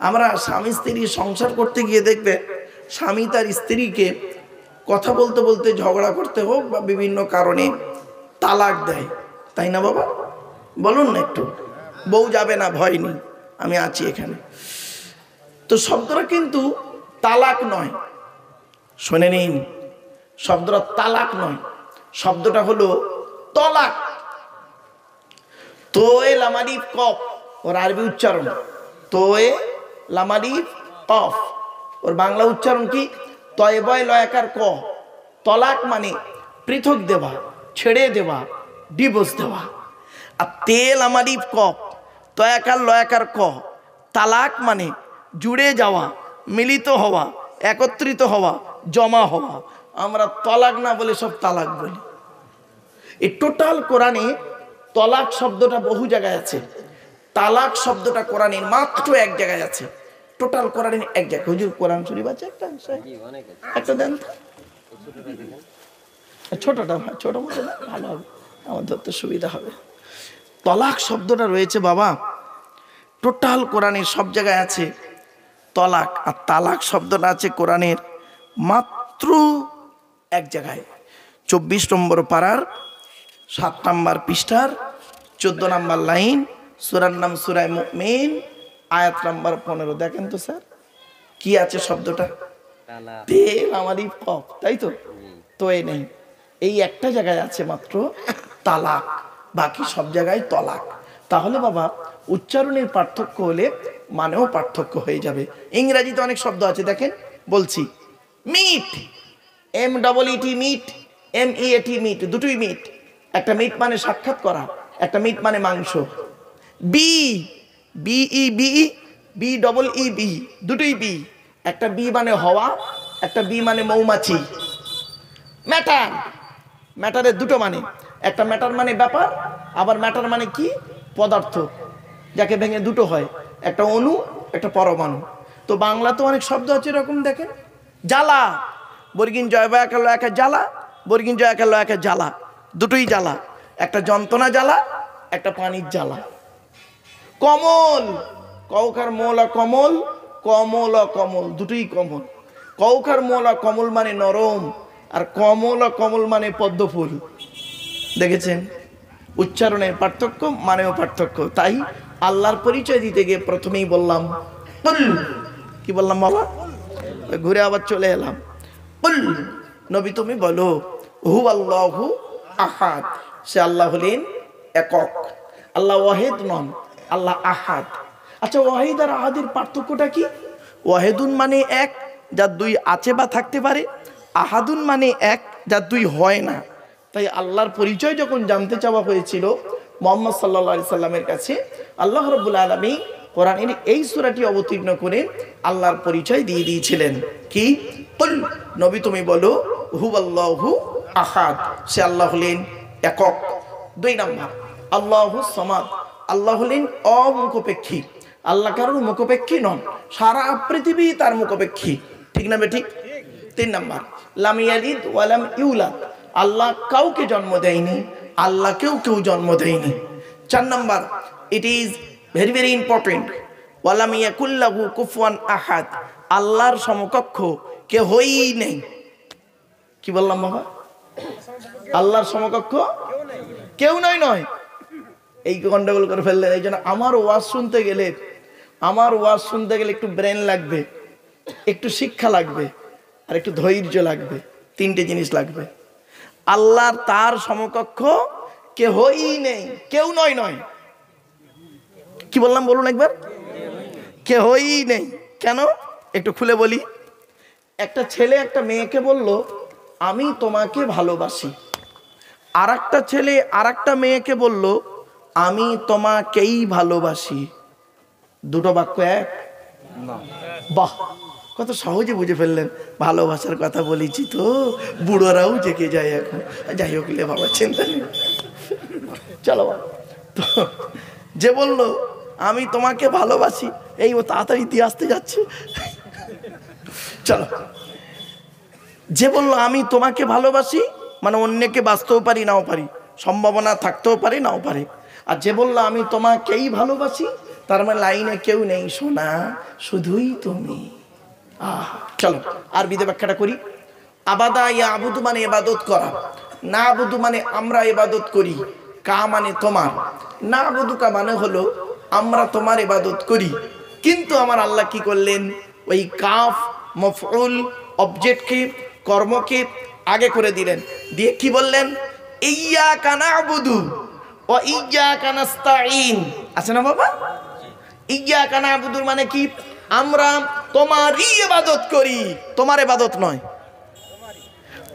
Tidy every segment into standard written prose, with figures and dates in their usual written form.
আমরা স্বামী স্ত্রী সংসার করতে গিয়ে দেখবে স্বামী তার স্ত্রীকে কথা বলতে বলতে ঝগড়া করতে হোক বা বিভিন্ন কারণে তালাক দেয়, তাই না বাবা? বলুন না একটু। বউ যাবে না, ভয় নেই, আমি আছি এখানে। তো শব্দটা কিন্তু তালাক নয়, শুনে নিন, শব্দটা তালাক নয়, শব্দটা হলো তলাক। তোয়ে লামালিফ কফ ওর আরবি উচ্চারণ, তোয়ে লামালিফ কফ ওর বাংলা উচ্চারণ কি? তয়ে বয় লয়াকার ক। তলাক মানে পৃথক দেওয়া, ছেড়ে দেওয়া, ডিভোর্স দেওয়া। আর তেল আমালিফ কফ তয়াকার লয়াকার ক, তালাক মানে জুড়ে যাওয়া, মিলিত হওয়া, একত্রিত হওয়া, জমা হওয়া। আমরা তলাক না বলে সব তালাক বলি। এই টোটাল কোরআনে তলাক শব্দটা বহু জায়গায় আছে, তালাক শব্দটা কোরআনে মাত্র এক জায়গায় আছে। টোটাল কোরআনে এক জায়গায়। হুজুর কোরআন শরীফ আছে একটা দেন, ছোটটা ছোট মতো ভালো হবে, আমাদের তো সুবিধা হবে। তলাক শব্দটা রয়েছে বাবা টোটাল কোরআনের সব জায়গায় আছে তলাক। আর তালাক শব্দটা আছে কোরআনের মাত্র এক জায়গায়, 24 নম্বর পারার 7 নম্বর পৃষ্ঠার 14 নম্বর লাইন, সূরার নাম সূরা মুমিন, আয়াত নাম্বার 15। দেখেন তো স্যার কি আছে শব্দটা? তেল আমারই কফ, তাই তো? তো এই নেই, এই একটা জায়গায় আছে মাত্র তালাক, বাকি সব জায়গায় তলাক। তাহলে বাবা উচ্চারণের পার্থক্য হলে মানেও পার্থক্য হয়ে যাবে। ইংরেজিতে অনেক শব্দ আছে, দেখেন বলছি, meet, MEET meet, MEAT meet, দুটোই মিট। একটা মিট মানে সাক্ষাৎ করা, একটা মিট মানে মাংস। BEEB দুটোই বি। একটা বি মানে হওয়া, একটা বি মানে মৌমাছি। ম্যাটার, ম্যাটারের দুটো মানে, একটা ম্যাটার মানে ব্যাপার, আবার ম্যাটার মানে কি? পদার্থ, যাকে ভেঙে দুটো হয়, একটা অণু একটা পরমাণু। তো বাংলাতে অনেক শব্দ আছে এরকম, দেখেন জ্বালা, বর্গিন জয় একা একা জ্বালা, বর্গিন জয় একা জ্বালা, দুটোই জ্বালা, একটা যন্ত্রণা জ্বালা, একটা পানির জ্বালা। কমল, কৌকার মোলা কমল, কমল কমল, দুটোই কমল। কৌকার মোলা কমল মানে নরম, আর কমল কমল মানে পদ্ম ফুল। দেখেছেন উচ্চারণের পার্থক্য, মানেও পার্থক্য। তাই আল্লাহর পরিচয় দিতে গিয়ে প্রথমেই বললাম কুল। কি বললাম বাবা? ঘুরে আবার চলে এলাম। কুল, নবী তুমি বলো, হু আল্লাহু আহাদ, সে আল্লাহ হলেন একক, আল্লাহ ওয়াহিদ নন, আল্লাহ আহাদ। আচ্ছা, ওয়াহিদ আর আহাদের পার্থক্যটা কি? ওয়াহিদুন মানে এক, যার দুই আছে বা থাকতে পারে, আহাদুন মানে এক, যার দুই হয় না। তাই আল্লাহর পরিচয় যখন জানতে চাওয়া হয়েছিল মুহাম্মদ সাল্লাল্লাহু আলাইহি সাল্লামের কাছে, আল্লাহ রাব্বুল আলামিন কোরআনের এই সূরাটি অবতীর্ণ করে আল্লাহর পরিচয় দিয়ে দিয়েছিলেন। কি? কুল, নবী তুমি বলো, হুয়াল্লাহু আহাদ, সে আল্লাহ হলেন একক। 2 নাম্বার, আল্লাহু সামাদ, আল্লাহ হলেন অমুখপেক্ষী। আল্লাহ কারোর মুখপেক্ষী নন, সারা পৃথিবী তার মুখপেক্ষী। ঠিক না বেঠিক? 3 নাম্বার, লাম ইয়ালিদ ওয়া লাম ইউলাদ, আল্লাহ কাউকে জন্ম দেয়নি, আল্লাহকেও কেউ জন্ম দেয়নি। 4 number, it is very very important, ওয়া লাম ইয়াকুল লাহু কুফুয়ান আহাদ, আল্লাহর সমকক্ষ কেউই নেই। কি বললাম বাবা? আল্লাহর সমকক্ষ কেউ নয়। এই গন্ডগোল করে ফেললেন। এই জন্য আমার ওয়াজ শুনতে গেলে একটু ব্রেন লাগবে, একটু শিক্ষা লাগবে, আর একটু ধৈর্য লাগবে। 3টে জিনিস লাগবে। আল্লাহর তার সমকক্ষ কেউই নেই, কেউ নয়। কি বললাম বলুন একবার? কেউই নেই। কেন? একটু খুলে বলি। একটা ছেলে একটা মেয়েকে বলল আমি তোমাকে ভালোবাসি, আর একটা ছেলে আর একটা মেয়েকে বলল আমি তোমাকেই ভালোবাসি। দুটো বাক্য এক? বাহ, কত সহজে বুঝে ফেললেন। ভালোবাসার কথা বলেছি তো বুড়োরাও জেগে যায় এখন। যাই হোক লে বাবা, চিন্তা নেই, চলো বাবা। তো যে বলল আমি তোমাকে ভালোবাসি, এই ও তাড়াতাড়ি দিয়ে আসতে যাচ্ছে, চলো। যে বলল আমি তোমাকে ভালোবাসি মানে অন্যকে বাঁচতেও পারি নাও পারি, সম্ভাবনা থাকতেও পারে নাও পারে। আর যে বলল আমি তোমাকেই ভালোবাসি, তার মানে লাইনে কেউ নেই সোনা, শুধুই তুমি। চলো আরবিতে ব্যাখ্যাটা করি। আবাদা ইয়া আবুদু মানে ইবাদত করা, না আবুদু মানে আমরা ইবাদত করি, কা মানে তোমার, না আবুদুকা মানে হলো আমরা তোমার ইবাদত করি। কিন্তু আমার আল্লাহ কি করলেন, ওই কাফ মফউল অবজেক্টকে কর্মকে আগে করে দিলেন, দিয়ে কি বললেন, ইয়্যাকা না'বুদু ওয়া ইয়্যাকা নাস্তাঈন। আছে না বাবা? ইয়্যাকা না'বুদু মানে কি, আমরা তোমারই ইবাদত করি, তোমার ইবাদত নয়,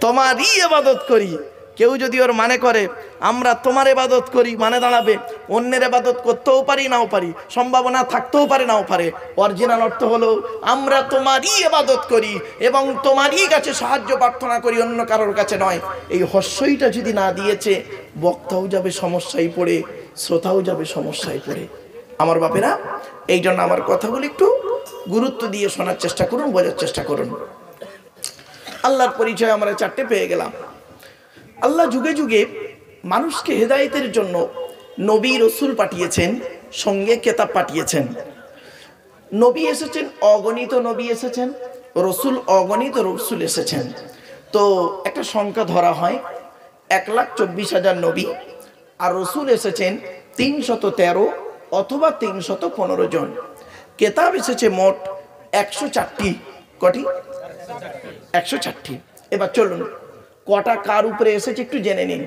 তোমারই ইবাদত করি। কেউ যদি ওর মানে করে আমরা তোমার ইবাদত করি, মানে দাঁড়াবে অন্যের ইবাদত করতেও পারি নাও পারি, সম্ভাবনা থাকতেও পারে নাও পারে। অরিজিনাল অর্থ হলো আমরা তোমারই ইবাদত করি এবং তোমারই কাছে সাহায্য প্রার্থনা করি, অন্য কারোর কাছে নয়। এই হস্যইটা যদি না দিয়েছে, বক্তাও যাবে সমস্যায় পড়ে, শ্রোতাও যাবে সমস্যায় পড়ে। আমার বাপেরা, এই জন্য আমার কথাগুলো একটু গুরুত্ব দিয়ে শোনার চেষ্টা করুন, বোঝার চেষ্টা করুন। আল্লাহর পরিচয় আমরা চারটে পেয়ে গেলাম। আল্লাহ যুগে যুগে মানুষকে হেদায়েতের জন্য নবী রসুল পাঠিয়েছেন, সঙ্গে কেতাব পাঠিয়েছেন। নবী এসেছেন অগণিত, নবী এসেছেন, রসুল অগণিত রসুল এসেছেন। তো একটা সংখ্যা ধরা হয় 1,24,000 নবী, আর রসুল এসেছেন 313 অথবা 315 জন। কেতাব এসেছে মোট 104টি। কটি? 104টি। এবার চলুন কটা কার উপরে এসেছে একটু জেনে নিন।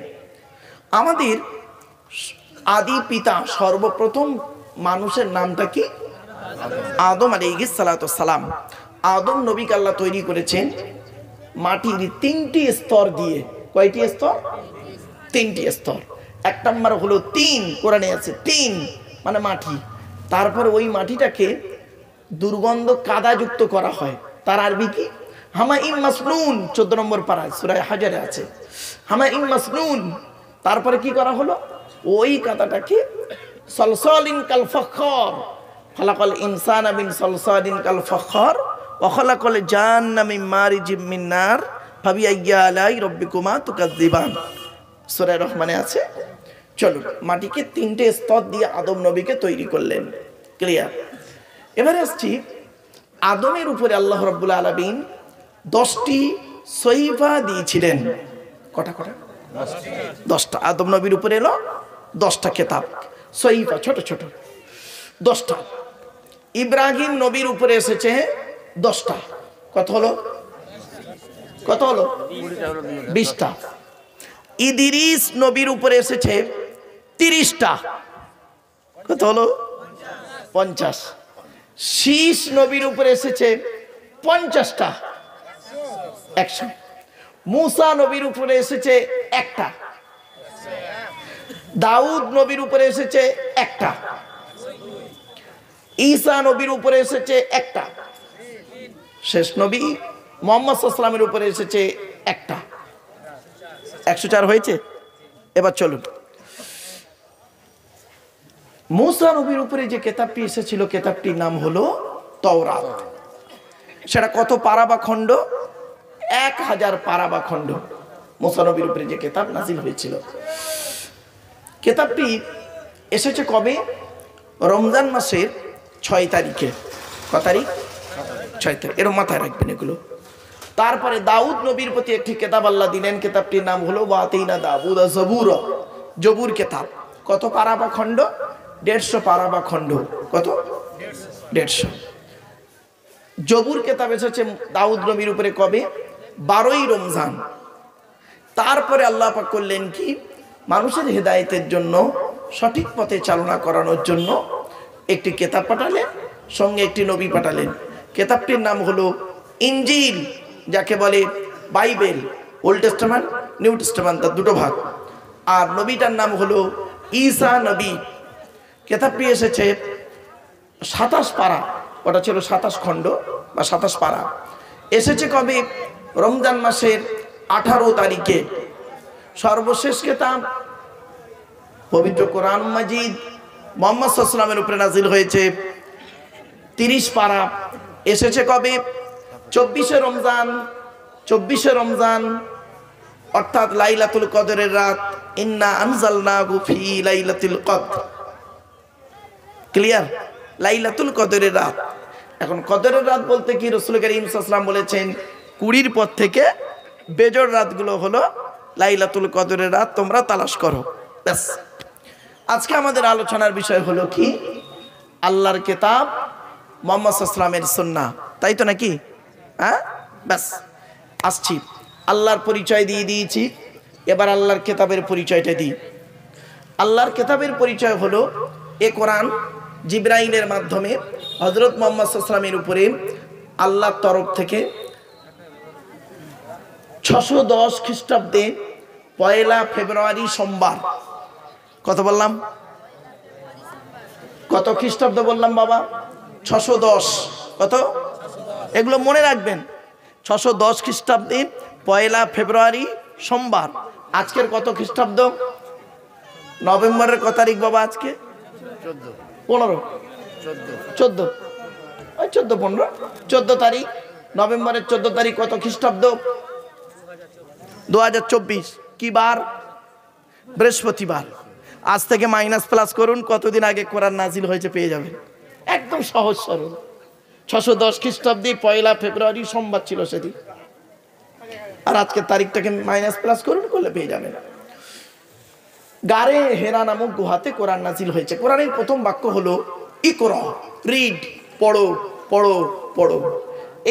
আমাদের আদি পিতা সর্বপ্রথম মানুষের নামটা কি? আদম আলাইহিস সালাতু সালাম। আদম নবীকে আল্লাহ তৈরি করেছেন মাটির 3টি স্তর দিয়ে। কয়টি স্তর? 3টি স্তর। এক নম্বর হলো 3, কোরআনে আছে 3 মানে মাটি। তারপরে ওই মাটিটাকে দুর্গন্ধ কাদাযুক্ত করা হয়, তার আরবি কি? হামাইম মাসনুন। 14 নম্বর পারায় সূরা হাজারে আছে হামাইম মাসনুন। তারপরে কি করা হলো, ওই কাদাটাকে সলসালিন কাল ফখর, খালাকাল ইনসানা মিন সলসালিন কাল ফখর ওয়া খালাকাল জান্না মিন মারিজিম মিন নার ফাবিআইয়ি আলাই রাব্বিকুমা তুকাজ্জিবান। সূরা রহমানে আছে। চলো, মাটিকে 3টে স্তর দিয়ে আদম নবীকে তৈরি করলেন। ক্লিয়ার? এবারে আসছি, আদমের উপরে আল্লাহ রাব্বুল আলামিন 10টি সহিফা দিয়েছিলেন। কটা? 10টা। আদম নবীর উপরে এলো 10টা কেতাব, সহিফা, ছোট ছোট 10টা। ইব্রাহিম নবীর উপরে এসেছে 10টা। কত হলো? 20টা। ইদ্রিস নবীর উপরে এসেছে 30টা। কত হলো? 50। শীষ নবীর উপরে এসেছে 50টা, 100। মুসা নবীর উপরে এসেছে 1টা। দাউদ নবীর উপরে এসেছে 1টা। ঈসা নবীর উপরে এসেছে 1টা। শেষ নবী মুহাম্মদ সাল্লাল্লাহু আলাইহি ওয়াসাল্লামের উপরে এসেছে 1টা। 104 হয়েছে। এবার চলুন, মুসা নবীর উপরে যে কেতাবটি এসেছিল, কেতাবটির নাম হলো তাওরাত। সেটা কত পারা বা খণ্ড? 1000 পারা বা খণ্ড। মুসা নবীর উপরে যে কেতাব নাজিল হয়েছিল, কেতাবটি এসেছে কবে? রমজান মাসের 6 তারিখে। কত তারিখ? 6 তারিখ। এর মাথায় রাখবেন এগুলো। তারপরে দাউদ নবীর প্রতি একটি কেতাব আল্লাহ দিলেন, কেতাবটির নাম হলো ওয়াতিনা দাউদা জবুর। জবুর কেতাব। কত পারা বা খণ্ড? 150 পারা বা খণ্ড। কত? 150। জবুর কেতাব এসেছে দাউদ নবীর উপরে কবে? 12ই রমজান। তারপরে আল্লাহ পাক করলেন কি, মানুষের হেদায়েতের জন্য, সঠিক পথে চালনা করানোর জন্য একটি কেতাব পাঠালেন, সঙ্গে একটি নবী পাঠালেন। কেতাবটির নাম হলো ইনজিল, যাকে বলে Bible. Old testament, new testament, তার দুটো ভাগ। আর নবীটার নাম হলো ঈসা নবী। কেতাবটি এসেছে 27 পারা। ওটা ছিল 27 খণ্ড বা 27 পারা। এসেছে কবে? রমজান মাসের 18 তারিখে। সর্বশেষ কেতাব পবিত্র কোরআন মাজিদ মুহাম্মদ সাল্লাল্লাহু আলাইহি ওয়াসাল্লামের উপরে নাজিল হয়েছে 30 পারা। এসেছে কবে? 24শে রমজান। 24শে রমজান অর্থাৎ লাইলাতুল কদরের রাত। ইন্না আনজালনাহু ফি লাইলাতুল কদর। ক্লিয়ার? লাইলাতুল কদরের রাত। এখন কদরের রাত বলতে কি, রাসূল করিম সাল্লাল্লাহু আলাইহি ওয়াসাল্লাম বলেছেন 20 পর থেকে বেজোড় রাতগুলো হলো লাইলাতুল কদরের রাত, তোমরা তালাশ করো। ব্যাস। আজকে আমাদের আলোচনার বিষয় হলো কি, আল্লাহর কিতাব, মুহাম্মদ সাল্লাল্লাহু আলাইহি ওয়াসাল্লামের সুন্নাহ, তাই তো নাকি? হ্যাঁ, ব্যাস। আসছি, আল্লাহর পরিচয় দিয়ে দিয়েছি, এবার আল্লাহর কিতাবের পরিচয়টা দিই। আল্লাহর কিতাবের পরিচয় হলো এ কোরআন জিবরাইলের মাধ্যমে হযরত মুহাম্মদ সাল্লাল্লাহু আলাইহি ওয়াসাল্লামের উপরে আল্লাহর তরফ থেকে 610 খ্রিস্টাব্দে 1 ফেব্রুয়ারি সোমবার, কত বললাম, কত খ্রিস্টাব্দ বললাম বাবা? 610, কত? এগুলো মনে রাখবেন। 610 খ্রিস্টাব্দে 1 ফেব্রুয়ারি সোমবার। আজকের কত খ্রিস্টাব্দ? নভেম্বরের কত তারিখ বাবা আজকে? 15, 14, ওই 14 15, 14 তারিখ নভেম্বরের 14 তারিখ কত খ্রিস্টাব্দ? 2024। কি বার? বৃহস্পতিবার। আজ থেকে মাইনাস প্লাস করুন, কতদিন আগে কোরআন নাজিল হয়েছে পেয়ে যাবেন, একদম সহজ সরল। 610 খ্রিস্টাব্দে 1 ফেব্রুয়ারি সোমবার ছিল সেদিন, আর আজকের তারিখটাকে মাইনাস প্লাস করুন, করলে পেয়ে যাবেন। গারে হেরা নামক গুহাতে কোরআন নাজিল হয়েছে। কোরআনের প্রথম বাক্য হলো ইকরা, রিড, পড়ো পড়ো পড়ো।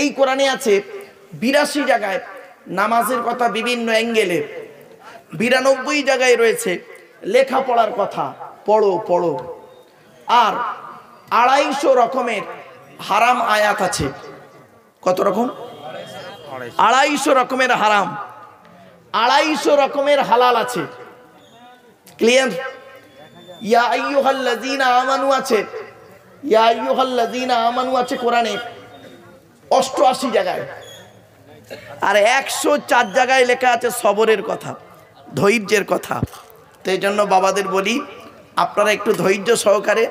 এই কোরআনে আছে 82 জায়গায় নামাজের কথা বিভিন্ন অ্যাঙ্গেলে, 92 জায়গায় রয়েছে লেখাপড়ার কথা, পড়ো পড়ো। আর 250 রকমের হারাম আয়াত আছে। কত রকম? 250 রকমের হারাম, 250 রকমের হালাল আছে। ক্লিয়ার? ইয়া আইয়ুহাল্লাযীনা আমানু আছে, ইয়া আইয়ুহাল্লাযীনা আমানু আছে কোরআনে 88 জায়গায়, আর 104 জায়গায় লেখা আছে সবরের কথা, ধৈর্যের কথা। তো এই জন্য বাবাদের বলি, আপনারা একটু ধৈর্য সহকারে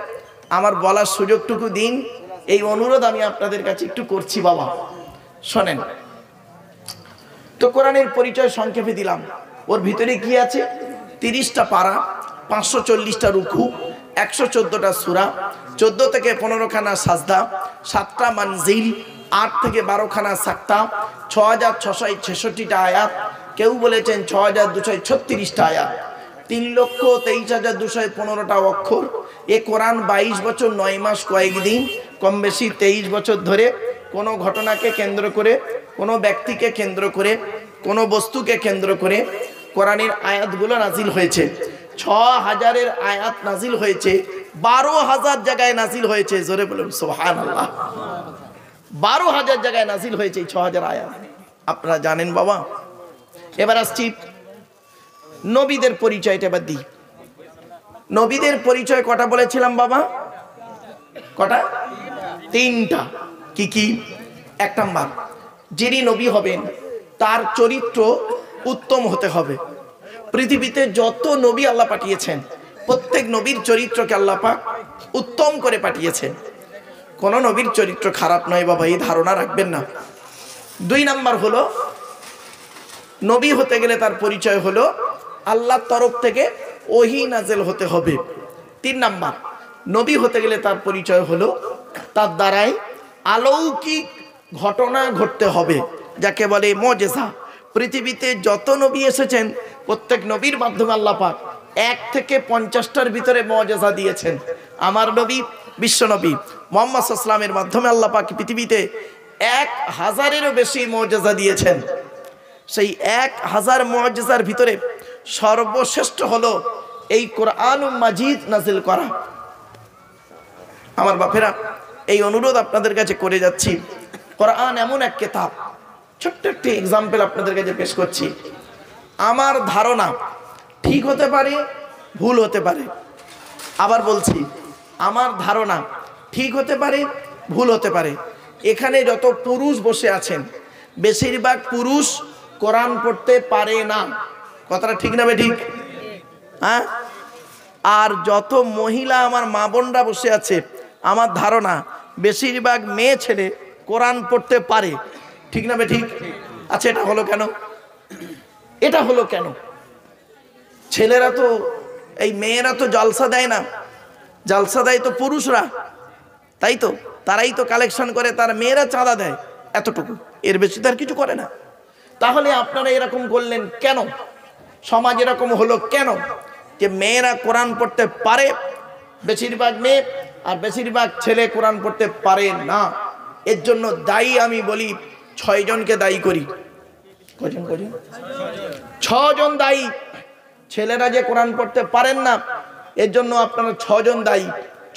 আমার বলার সুযোগটুকু দিন, এই অনুরোধ আমি আপনাদের কাছে একটু করছি। বাবা শোনেন তো, কোরআনের পরিচয় সংক্ষেপে দিলাম। ওর ভিতরে কি আছে? 30টা পারা, 540টা রুকু, 114টা সূরা, 14 থেকে 15 খানা সাজদা, 7টা মানজিল, 8 থেকে 12 খানা সাক্তা, 6666টা আয়াত, কেউ বলেছেন 6236টা আয়াত, 3,23,215টা অক্ষর। এ কোরআন 22 বছর 9 মাস কয়েকদিন, কম বেশি 23 বছর ধরে কোনো ঘটনাকে কেন্দ্র করে, কোনো ব্যক্তিকে কেন্দ্র করে, কোনো বস্তুকে কেন্দ্র করে কোরআনের আয়াতগুলো নাজিল হয়েছে। 6000-এর আয়াত নাজিল হয়েছে, 12,000 জায়গায় নাজিল হয়েছে। জোরে বলুন সুবহানাল্লাহ। 12,000 জায়গায় নাজিল হয়েছে এই 6000 আয়াত, আপনারা জানেন বাবা। এবার আসছি নবীদের পরিচয়টা এবার দিই। নবীদের পরিচয় কটা বলেছিলাম বাবা? কটা? 3টা। কি কি? 1 নাম্বার, যিনি নবী হবেন তার চরিত্র উত্তম হতে হবে। পৃথিবীতে যত নবী আল্লাহ পাঠিয়েছেন, প্রত্যেক নবীর চরিত্রকে আল্লাহ পাক উত্তম করে পাঠিয়েছেন। কোন নবীর চরিত্র খারাপ নয় বাবা, এই ধারণা রাখবেন না। 2 নাম্বার হলো, নবী হতে গেলে তার পরিচয় হলো আল্লাহর তরফ থেকে ওহী নাযিল হতে হবে। 3 নাম্বার, নবী হতে গেলে তার পরিচয় হলো তার দ্বারাই অলৌকিক ঘটনা ঘটতে হবে, যাকে বলে মুজিজা। পৃথিবীতে যত নবী এসেছেন, প্রত্যেক নবীর মাধ্যমে আল্লাহ পাক 1 থেকে 50টার ভিতরে মুজিজা দিয়েছেন। আমার নবী, বিশ্ব নবী মুহাম্মদ সাল্লাল্লাহু আলাইহি ওয়াসাল্লামের মাধ্যমে আল্লাহ পাক পৃথিবীতে 1000-এরও বেশি মুজিজা দিয়েছেন। সেই 1000 মুজিজার ভিতরে সর্বশ্রেষ্ঠ হলো এই কোরআনুল মাজিদ নাজিল করা। আমার বাপেরা, এই অনুরোধ আপনাদের কাছে করে যাচ্ছি। কোরআন এমন এক কিতাব, ছোট্ট একটি এক্সাম্পল আপনাদের কাছে পেশ করছি। আমার ধারণা ঠিক হতে পারে, ভুল হতে পারে। আবার বলছি, আমার ধারণা ঠিক হতে পারে, ভুল হতে পারে। এখানে যত পুরুষ বসে আছেন, বেশিরভাগ পুরুষ কোরআন পড়তে পারে না। কথাটা ঠিক না ঠিক? হ্যাঁ। আর যত মহিলা আমার মা বোনরা বসে আছে, আমার ধারণা বেশিরভাগ মেয়ে ছেলে কোরআন পড়তে পারে। ঠিক না ঠিক? আচ্ছা, এটা হলো কেন? এটা হলো কেন? ছেলেরা তো, এই মেয়েরা তো জলসা দেয় না, জলসা দেয় তো পুরুষরা। তাই তো, তারাই তো কালেকশন করে, তার মেয়েরা চাঁদা দেয় এতটুকু, এর বেশি তার কিছু করে না। তাহলে আপনারা এরকম করলেন কেন? সমাজ এরকম হলো কেন যে মেয়েরা কোরআন পড়তে পারে, বেশিরভাগ মেয়ে, আর বেশিরভাগ ছেলে কোরআন পড়তে পারে না? এর জন্য দায়ী আমি বলি 6 জনকে দায়ী করি। কজন? 6 জন দায়ী। ছেলেরা যে কোরআন পড়তে পারেন না, এর জন্য আপনারা 6 জন দায়ী।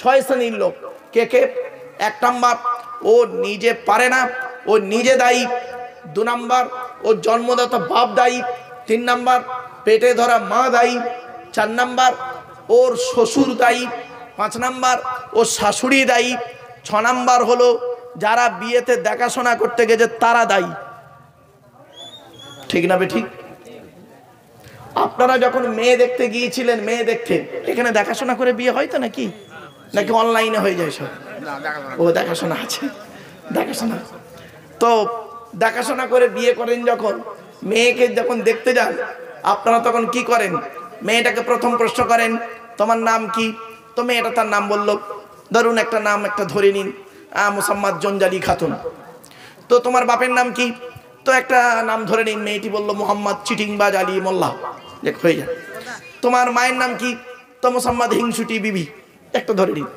6 শ্রেণীর লোক। কে কে? 1 নাম্বার, ও নিজে পারে না, ও নিজে দায়ী। 2 নাম্বার, ওর জন্মদাতা বাপ দায়ী। 3 নাম্বার, পেটে ধরা মা দায়ী। 4 নাম্বার, ওর শ্বশুর দায়ী। 5 নাম্বার, ওর শাশুড়ি দায়ী। 6 নাম্বার হলো যারা বিয়েতে দেখাশোনা করতে গেছে তারা দায়ী। ঠিক না ঠিক? আপনারা যখন মেয়ে দেখতে গিয়েছিলেন, মেয়ে দেখতে, এখানে দেখাশোনা করে বিয়ে হয় তো নাকি অনলাইনে হয়ে যায় সব? ও দেখাশোনা আছে, দেখাশোনা তো দেখাশোনা করে বিয়ে করেন। যখন মেয়েকে যখন দেখতে যান, আপনারা তখন কি করেন? মেয়েটাকে প্রথম প্রশ্ন করেন, তোমার নাম কি? তো মেয়েটা তার নাম বলল, ধরুন একটা নাম একটা ধরে নিন, মোসাম্মদ জঞ্জালি খাতুন। তো তোমার বাপের নাম কি? তো একটা নাম ধরে নিন, মেয়েটি বলল মোহাম্মদ চিটিংবাজ আলী মোল্লা, হয়ে যায়। তোমার মায়ের নাম কি? তো মোসাম্মদ হিংসুটি বিবি, একটা ধরে নিন।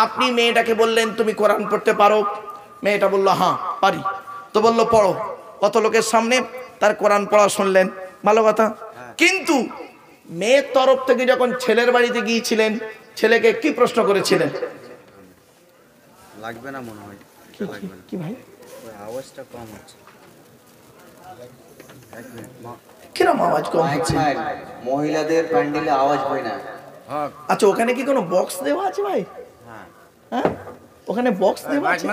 আপনি মেয়েটাকে বললেন তুমি কোরআন পড়তে পারো? মেয়েটা বলল হ্যাঁ পারি। তো বলল পড়ো। কত লোকের সামনে তার কোরআন পড়া শুনলেন, ভালো কথা। কিন্তু মেয়ের তরফ থেকে যখন ছেলের বাড়িতে গিয়েছিলেন, ছেলেকে কি প্রশ্ন করেছিলেন? লাগবে না মনে হয়। কি ভাই আওয়াজটা কম হচ্ছে। কিরম আওয়াজ কম হচ্ছে? মহিলাদের প্যান্ডেলে আওয়াজ হয় না। আচ্ছা, ওখানে কি কোনো বক্স দেওয়া আছে ভাই? হ্যাঁ, ওখানে বক্স দেওয়া আছে?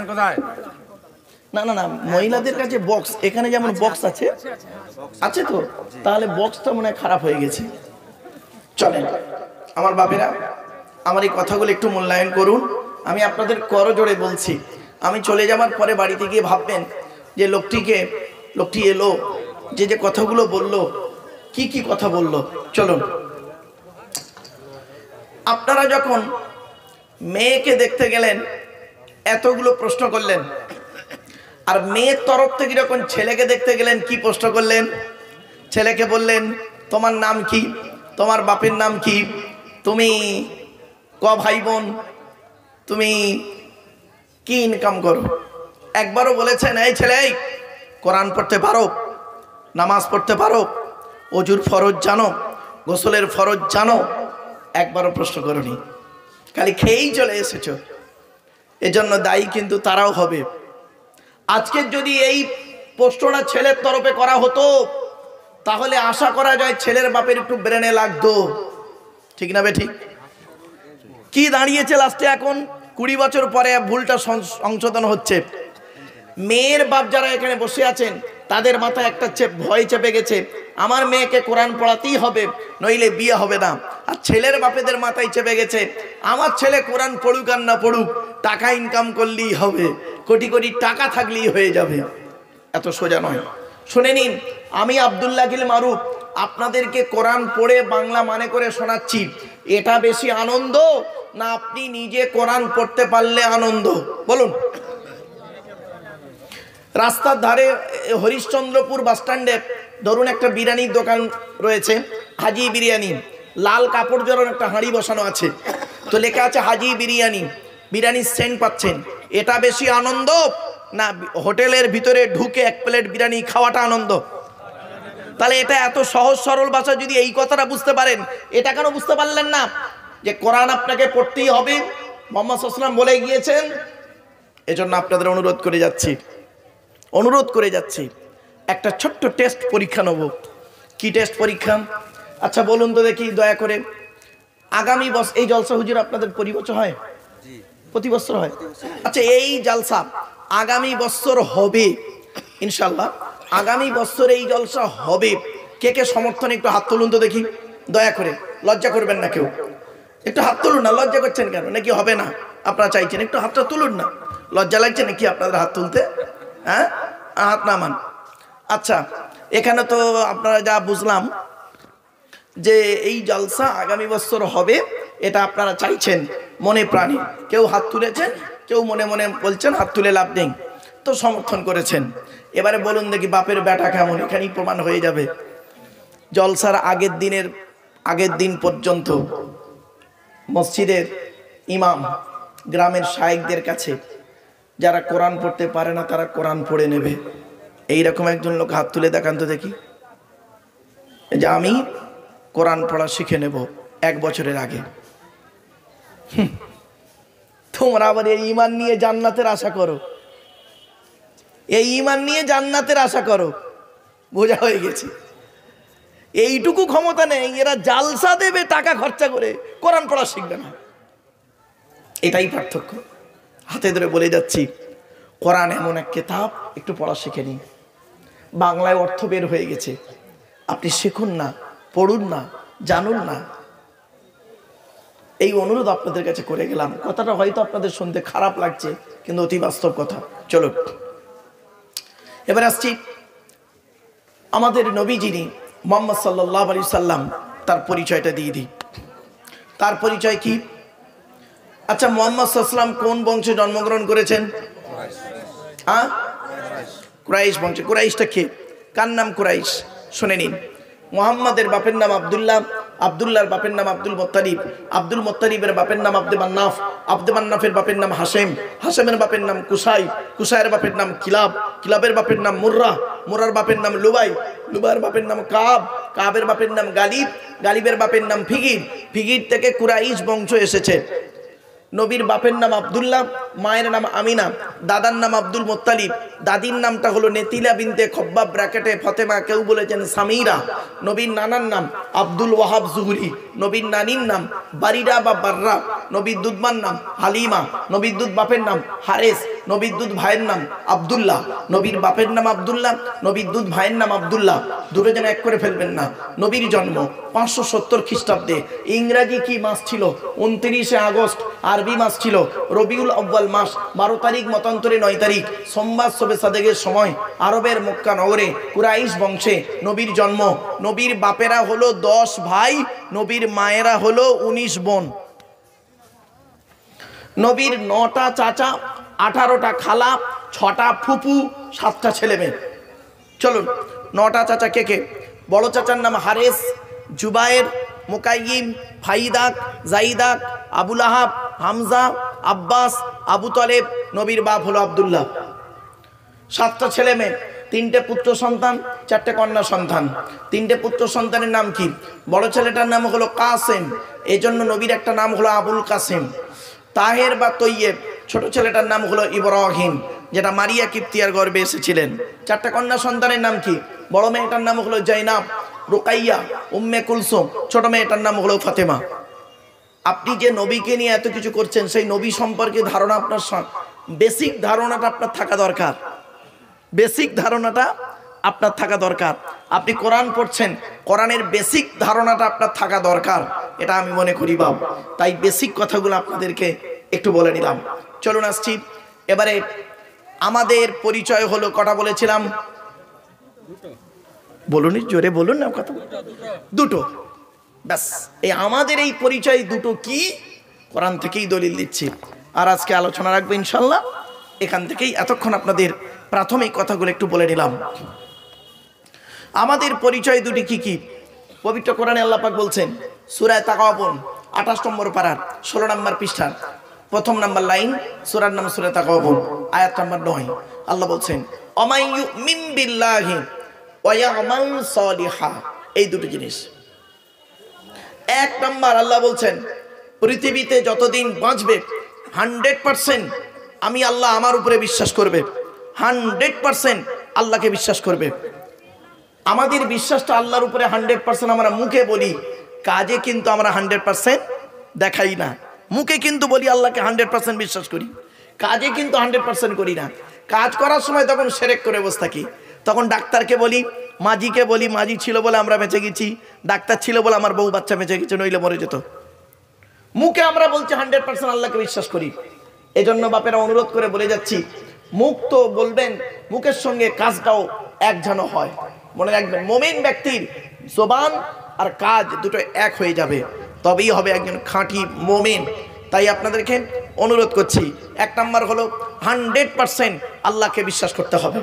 না না না, মহিলাদের কাছে বক্স, এখানে যেমন বক্স আছে, আছে তো, তাহলে বক্সটা মনে হয় খারাপ হয়ে গেছে। চলেন আমার বাপেরা, আমার এই কথাগুলো একটু মূল্যায়ন করুন। আমি আপনাদের করজোড়ে বলছি, আমি চলে যাবার পরে বাড়িতে গিয়ে ভাববেন যে লোকটি এলো, যে কথাগুলো বললো, কি কি কথা বললো। চলুন, আপনারা যখন মেয়েকে দেখতে গেলেন, এতগুলো প্রশ্ন করলেন, আর মেয়ের তরফ থেকে যখন ছেলেকে দেখতে গেলেন, কি প্রশ্ন করলেন? ছেলেকে বললেন তোমার নাম কি? তোমার বাপের নাম কি? তুমি ক ভাই বোন? তুমি কি ইনকাম করো? একবারও বলেছেন এই ছেলে কোরআন পড়তে পারো, নামাজ পড়তে পারো, অজুর ফরজ জানো, গোসলের ফরজ জানো? একবারও প্রশ্ন করনি, খালি খেয়েই চলে এসেছো। এজন্য দায়ী কিন্তু তারাও হবে। আজকে যদি এই প্রশ্নটা ছেলের তরফে করা হতো, তাহলে আশা করা যায় ছেলের বাপের একটু ব্রেনে লাগতো। ঠিক না ঠিক? কি দাঁড়িয়েছে লাস্টে? এখন 20 বছর পরে ভুলটা সংশোধন হচ্ছে। মেয়ের বাপ যারা এখানে বসে আছেন, তাদের মাথায় একটা ভয় চেপে গেছে, আমার মেয়েকে কোরআন পড়াতেই হবে, নইলে বিয়ে হবে না। আর ছেলের বাপেদের মাথায় চেপে গেছে, আমার ছেলে কোরআন পড়ুক আর না পড়ুক, টাকা ইনকাম করলেই হবে, কোটি কোটি টাকা থাকলেই হয়ে যাবে। এত সোজা নয়। শুনে নিন, আমি আব্দুল্লাহ গিল মারুফ আপনাদেরকে কোরআন পড়ে বাংলা মানে করে শোনাচ্ছি। এটা বেশি আনন্দ না আপনি নিজে কোরআন পড়তে পারলে আনন্দ? বলুন। রাস্তার ধারে হরিশ্চন্দ্রপুর বাস স্ট্যান্ডে ধরুন একটা বিরিয়ানির দোকান রয়েছে, হাজি বিরিয়ানি, লাল কাপড় জড়ানো একটা হাঁড়ি বসানো আছে, তো লেখা আছে হাজি বিরিয়ানি, বিরিয়ানির সেন্ট পাচ্ছেন। এটা বেশি আনন্দ না হোটেলের ভিতরে ঢুকে 1 প্লেট বিরিয়ানি খাওয়াটা আনন্দ? তাহলে এটা এত সহজ সরল ভাষা যদি এই কথাটা বুঝতে পারেন, এটা কেন বুঝতে পারলেন না যে কোরআন আপনাকে পড়তেই হবে? মুহাম্মদ সাল্লাল্লাহু আলাইহি ওয়াসাল্লাম বলে গিয়েছেন। এজন্য আপনাদের অনুরোধ করে যাচ্ছি, একটা ছোট্ট টেস্ট পরীক্ষা নেব। কি টেস্ট পরীক্ষা? আচ্ছা বলুন তো দেখি দয়া করে, আগামী বছর এই জলসা হুজুর আপনাদের প্রতি বছর হয়? প্রতি বছর হয়। আচ্ছা, এই জলসা আগামী বছর হবে ইনশাল্লাহ, আগামী বছর এই জলসা হবে। কে কে সমর্থন? একটু হাত তুলুন তো দেখি, দয়া করে, লজ্জা করবেন না কেউ, একটু হাত তুলুন না। লজ্জা করছেন কেন? নাকি হবে না আপনারা চাইছেন? একটু হাতটা তুলুন না, লজ্জা লাগছে নাকি আপনাদের হাত তুলতে? হ্যাঁ, হাত নামান। আচ্ছা, এখানে তো আপনারা যা বুঝলাম যে এই জলসা আগামী বছর হবে, এটা আপনারা চাইছেন মনে প্রাণে। কেউ হাত তুলেছেন? কেউ মনে মনে বলছেন হাত তুলে লাভ নেই, তো সমর্থন করেছেন। এবারে বলুন দেখি বাপের বেটা কেমন, এখানেই প্রমাণ হয়ে যাবে। জলসার আগের দিন পর্যন্ত মসজিদের ইমাম গ্রামের শায়েখদের কাছে যারা কোরআন পড়তে পারে না তারা কোরআন পড়ে নেবে। এইরকম একজন লোক হাত তুলে দেখান তো দেখি, যে আমি কোরআন পড়া শিখে নেব 1 বছরের আগে। তোমরা আবার এই ঈমান নিয়ে জান্নাতের আশা করো, এই ঈমান নিয়ে জান্নাতের আশা করো, বোঝা হয়ে গেছে। এইটুকু ক্ষমতা নেই, এরা জালসা দেবে টাকা খরচা করে, কোরআন পড়া শিখবে না। এটাই পার্থক্য। হাতে ধরে বলে যাচ্ছি, কোরআন এমন এক কিতাব, একটু পড়া শিখে নিন। বাংলায় অর্থ বের হয়ে গেছে, আপনি শিখুন না, পড়ুন না, জানুন না। এই অনুরোধ আপনাদের কাছে করে গেলাম। কথাটা হয়তো আপনাদের শুনতে খারাপ লাগছে, কিন্তু অতি বাস্তব কথা। চলো এবার আসছি আমাদের নবী যিনি মুহাম্মদ সাল্লাল্লাহু আলাইহি সাল্লাম, তার পরিচয়টা দিয়ে দিই। তার পরিচয় কি? আচ্ছা, মুহাম্মদ সাল্লাল্লাহু আলাইহি সাল্লাম কোন বংশে জন্মগ্রহণ করেছেন? কুরাইশ বংশে। কুরাইশটা কে? কার নাম কুরাইশ? শুনে নিন। মুহাম্মাদের বাপের নাম আব্দুল্লাহ, আব্দুল্লাহর বাপের নাম আব্দুল মুত্তালিব, আব্দুল মুত্তালিবের বাপের নাম আব্দে মান্নাফ, আব্দে মান্নাফের বাপের নাম হাশেম, হাশেমের বাপের নাম কুসাই, কুসাইয়ের বাপের নাম কিলাব, কিলাবের বাপের নাম মুর্রা, মুর্রার বাপের নাম লুবাই, লুবাইয়ের বাপের নাম কাব, কাবের বাপের নাম গালিব, গালিবের বাপের নাম ফিগির, ফিগির থেকে কুরাইশ বংশ এসেছে। নবীর বাপের নাম আব্দুল্লাহ, মায়ের নাম আমিনা, দাদার নাম আব্দুল মুত্তালিব, দাদির নামটা হলো নেতিলা বিনতে খব্বাব ব্র্যাকেটে ফতেমা, কেউ বলেছেন সামিরা। নবীর নানার নাম আব্দুল ওয়াহাব জুহরি, নবীর নানির নাম বারিরা বা বাররা, নবীর দুধমার নাম হালিমা, নবীর দুধ বাপের নাম হারেস, নবীর দুধ ভাইয়ের নাম আব্দুল্লাহ, নবীর বাপের নাম আব্দুল্লাহ, নবীর দুধ ভাইয়ের নাম আব্দুল্লাহ, দুটো যেন এক করে ফেলবেন না। নবীর জন্ম 570 খ্রিস্টাব্দে। ইংরাজি কি মাস ছিল? 29শে আগস্ট। আরবি মাস ছিল রবিউল আউয়াল মাস। 12 তারিখ মতান্তরে 9 তারিখ সোমবার শবে সাদেকের সময় আরবের মক্কা নগরে কুরাইশ বংশে নবীর জন্ম। নবীর বাপেরা হলো 10 ভাই, নবীর মায়েরা হলো 19 বোন। নবীর 9টা চাচা, 18টা খালা, 6টা ফুপু, 7টা ছেলে মেয়ে। চলুন 9টা চাচা কে কে? বড় চাচার নাম হারেস, জুবায়ের, মুকাইয়িম, ফাইদাক, জাইদাক, আবুল আহাব, হামজা, আব্বাস, আবু তালেব। নবীর বাপ হলো আব্দুল্লাহ। 7টা ছেলে মেয়ে, 3টে পুত্র সন্তান, 4টে কন্যা সন্তান। 3টে পুত্র সন্তানের নাম কি? বড় ছেলেটার নাম হলো কাসেম, এজন্য নবীর একটা নাম হলো আবুল কাসেম। তাহের বা তৈয়েব, ছোট ছেলেটার নাম হলো ইব্রাহিম, যেটা মারিয়া কিপ্তিয়ার গর্ভে এসেছিলেন। 4টে কন্যা সন্তানের নাম কি? বড় মেয়েটার নাম হলো জাইনাব, রুকাইয়া, উম্মে কুলসুম, ছোট মেয়েটার নাম হলো ফাতেমা। আপনি যে নবীকে নিয়ে এত কিছু করছেন, সেই নবী সম্পর্কে ধারণা আপনার, বেসিক ধারণাটা আপনার থাকা দরকার। বেসিক ধারণাটা আপনার থাকা দরকার। আপনি কোরআন পড়ছেন, কোরআনের বেসিক ধারণাটা আপনার থাকা দরকার, এটা আমি মনে করি বাব। তাই বেসিক কথাগুলো আপনাদেরকে একটু বলে নিলাম। চলুন আসছি এবারে। আমাদের পরিচয় হলো, কটা বলেছিলাম? বলুন, জোরে বলুন না কথা। দুটো, ব্যাস। এই আমাদের এই পরিচয় দুটো কি? কোরআন থেকেই দলিল দিচ্ছি। আর আজকে আলোচনা রাখবো ইনশাল্লাহ এখান থেকেই। এতক্ষণ আপনাদের প্রাথমিক কথাগুলো একটু বলে নিলাম। আমাদের পরিচয় দুটি কি কি? পবিত্র কোরআনে আল্লাহ পাক বলছেন সূরা তাগাবুন 28 নম্বর পারার 16 নম্বর পৃষ্ঠার 1 নম্বর লাইন, সূরার নাম সূরা তাগাবুন, আয়াত নম্বর 9। আল্লাহ বলছেন অমাই ইউমিন বিল্লাহি ওয়া ইয়ামাল সালিহা। এই দুটো জিনিস। 1 নম্বর আল্লাহ বলছেন পৃথিবীতে যতদিন বাঁচবে 100% আমি আল্লাহ আমার উপরে বিশ্বাস করবে, 100% আল্লাহকে বিশ্বাস করবে। আমাদের বিশ্বাসটা আল্লাহর উপরে 100% আমরা মুখে বলি, কাজে কিন্তু আমরা 100% দেখাই না। মুখে কিন্তু বলি আল্লাহকে 100% বিশ্বাস করি, কাজে কিন্তু 100% করি না। কাজ করার সময় তখন শিরক করে বসে থাকি। তখন ডাক্তারকে বলি, মাজিকে বলি, মাজি ছিল বলে আমরা বেঁচে গেছি, ডাক্তার ছিল বলে আমার বউ বাচ্চা বেঁচে গেছে, নইলে মরে যেত। মুখে আমরা বলছি 100% আল্লাহকে বিশ্বাস করি। এজন্য বাপেরা অনুরোধ করে বলে যাচ্ছি, মুখ তো বলবেন, মুখের সঙ্গে কাজটাও এক যেন হয়। মনে রাখবেন, মুমিন ব্যক্তির জবান আর কাজ দুটো এক হয়ে যাবে, তবেই হবে একজন খাঁটি মুমিন। তাই আপনাদেরকে অনুরোধ করছি। 1 নাম্বার হলো 100% আল্লাহকে বিশ্বাস করতে হবে।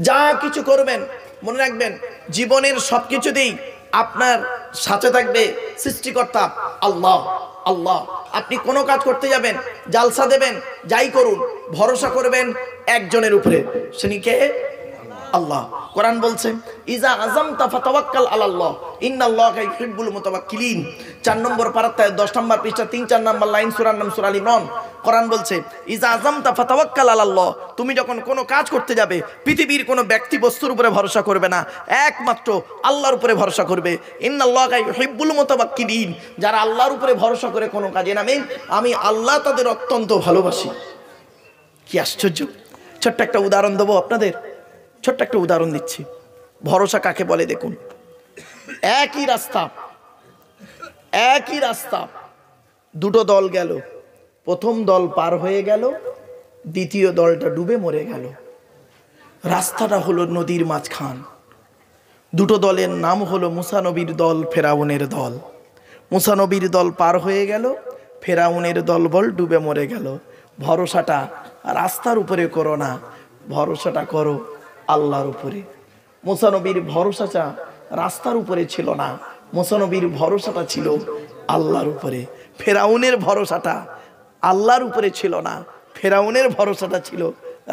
যা কিছু করবেন মনে রাখবেন, জীবনের সব কিছুতেই আপনার সাথে থাকবে সৃষ্টিকর্তা আল্লাহ। আল্লাহ, আপনি কোনো কাজ করতে যাবেন, জালসা দেবেন, যাই করুন, ভরসা করবেন একজনের উপরে, তিনি কে? আল্লাহ। কোরআন বলছে ইজা আযামতা ফাতাওয়াক্কাল আলাল্লাহ ইন্নাল্লাহা ইউহিব্বুল মুতাওয়াক্কিলিন। 4 নম্বর পারাতে 10 নম্বর পৃষ্ঠা 3-4 নম্বর লাইন, সূরার নাম সূরা আল ইমরান। কোরআন বলছে ইজা আযামতা ফাতাওয়াক্কাল আলাল্লাহ, তুমি যখন কোনো কাজ করতে যাবে পৃথিবীর কোনো ব্যক্তি বস্তুর উপরে ভরসা করবে না, একমাত্র আল্লাহর উপরে ভরসা করবে। ইন্নাল্লাহা ইউহিব্বুল মুতাওয়াক্কিলিন, যারা আল্লাহর উপরে ভরসা করে কোনো কাজে নামে আমি আল্লাহ তাদের অত্যন্ত ভালোবাসি। কি আশ্চর্য! ছোট্ট একটা উদাহরণ দেবো আপনাদের, ছোট্ট একটা উদাহরণ দিচ্ছি। ভরসা কাকে বলে দেখুন। একই রাস্তা দুটো দল গেল, প্রথম দল পার হয়ে গেল, দ্বিতীয় দলটা ডুবে মরে গেল। রাস্তাটা হলো নদীর মাঝখান। দুটো দলের নাম হলো মুসা নবীর দল, ফেরাউনের দল। মুসা নবীর দল পার হয়ে গেল, ফেরাউনের দল বল ডুবে মরে গেল। ভরসাটা রাস্তার উপরে করো না, ভরসাটা করো আল্লাহর উপরে। মুসা নবীর ভরসাটা রাস্তার উপরে ছিল না, মুসা নবীর ভরসাটা ছিল আল্লাহর উপরে। ফেরাউনের ভরসাটা আল্লাহর উপরে ছিল না, ফেরাউনের ভরসাটা ছিল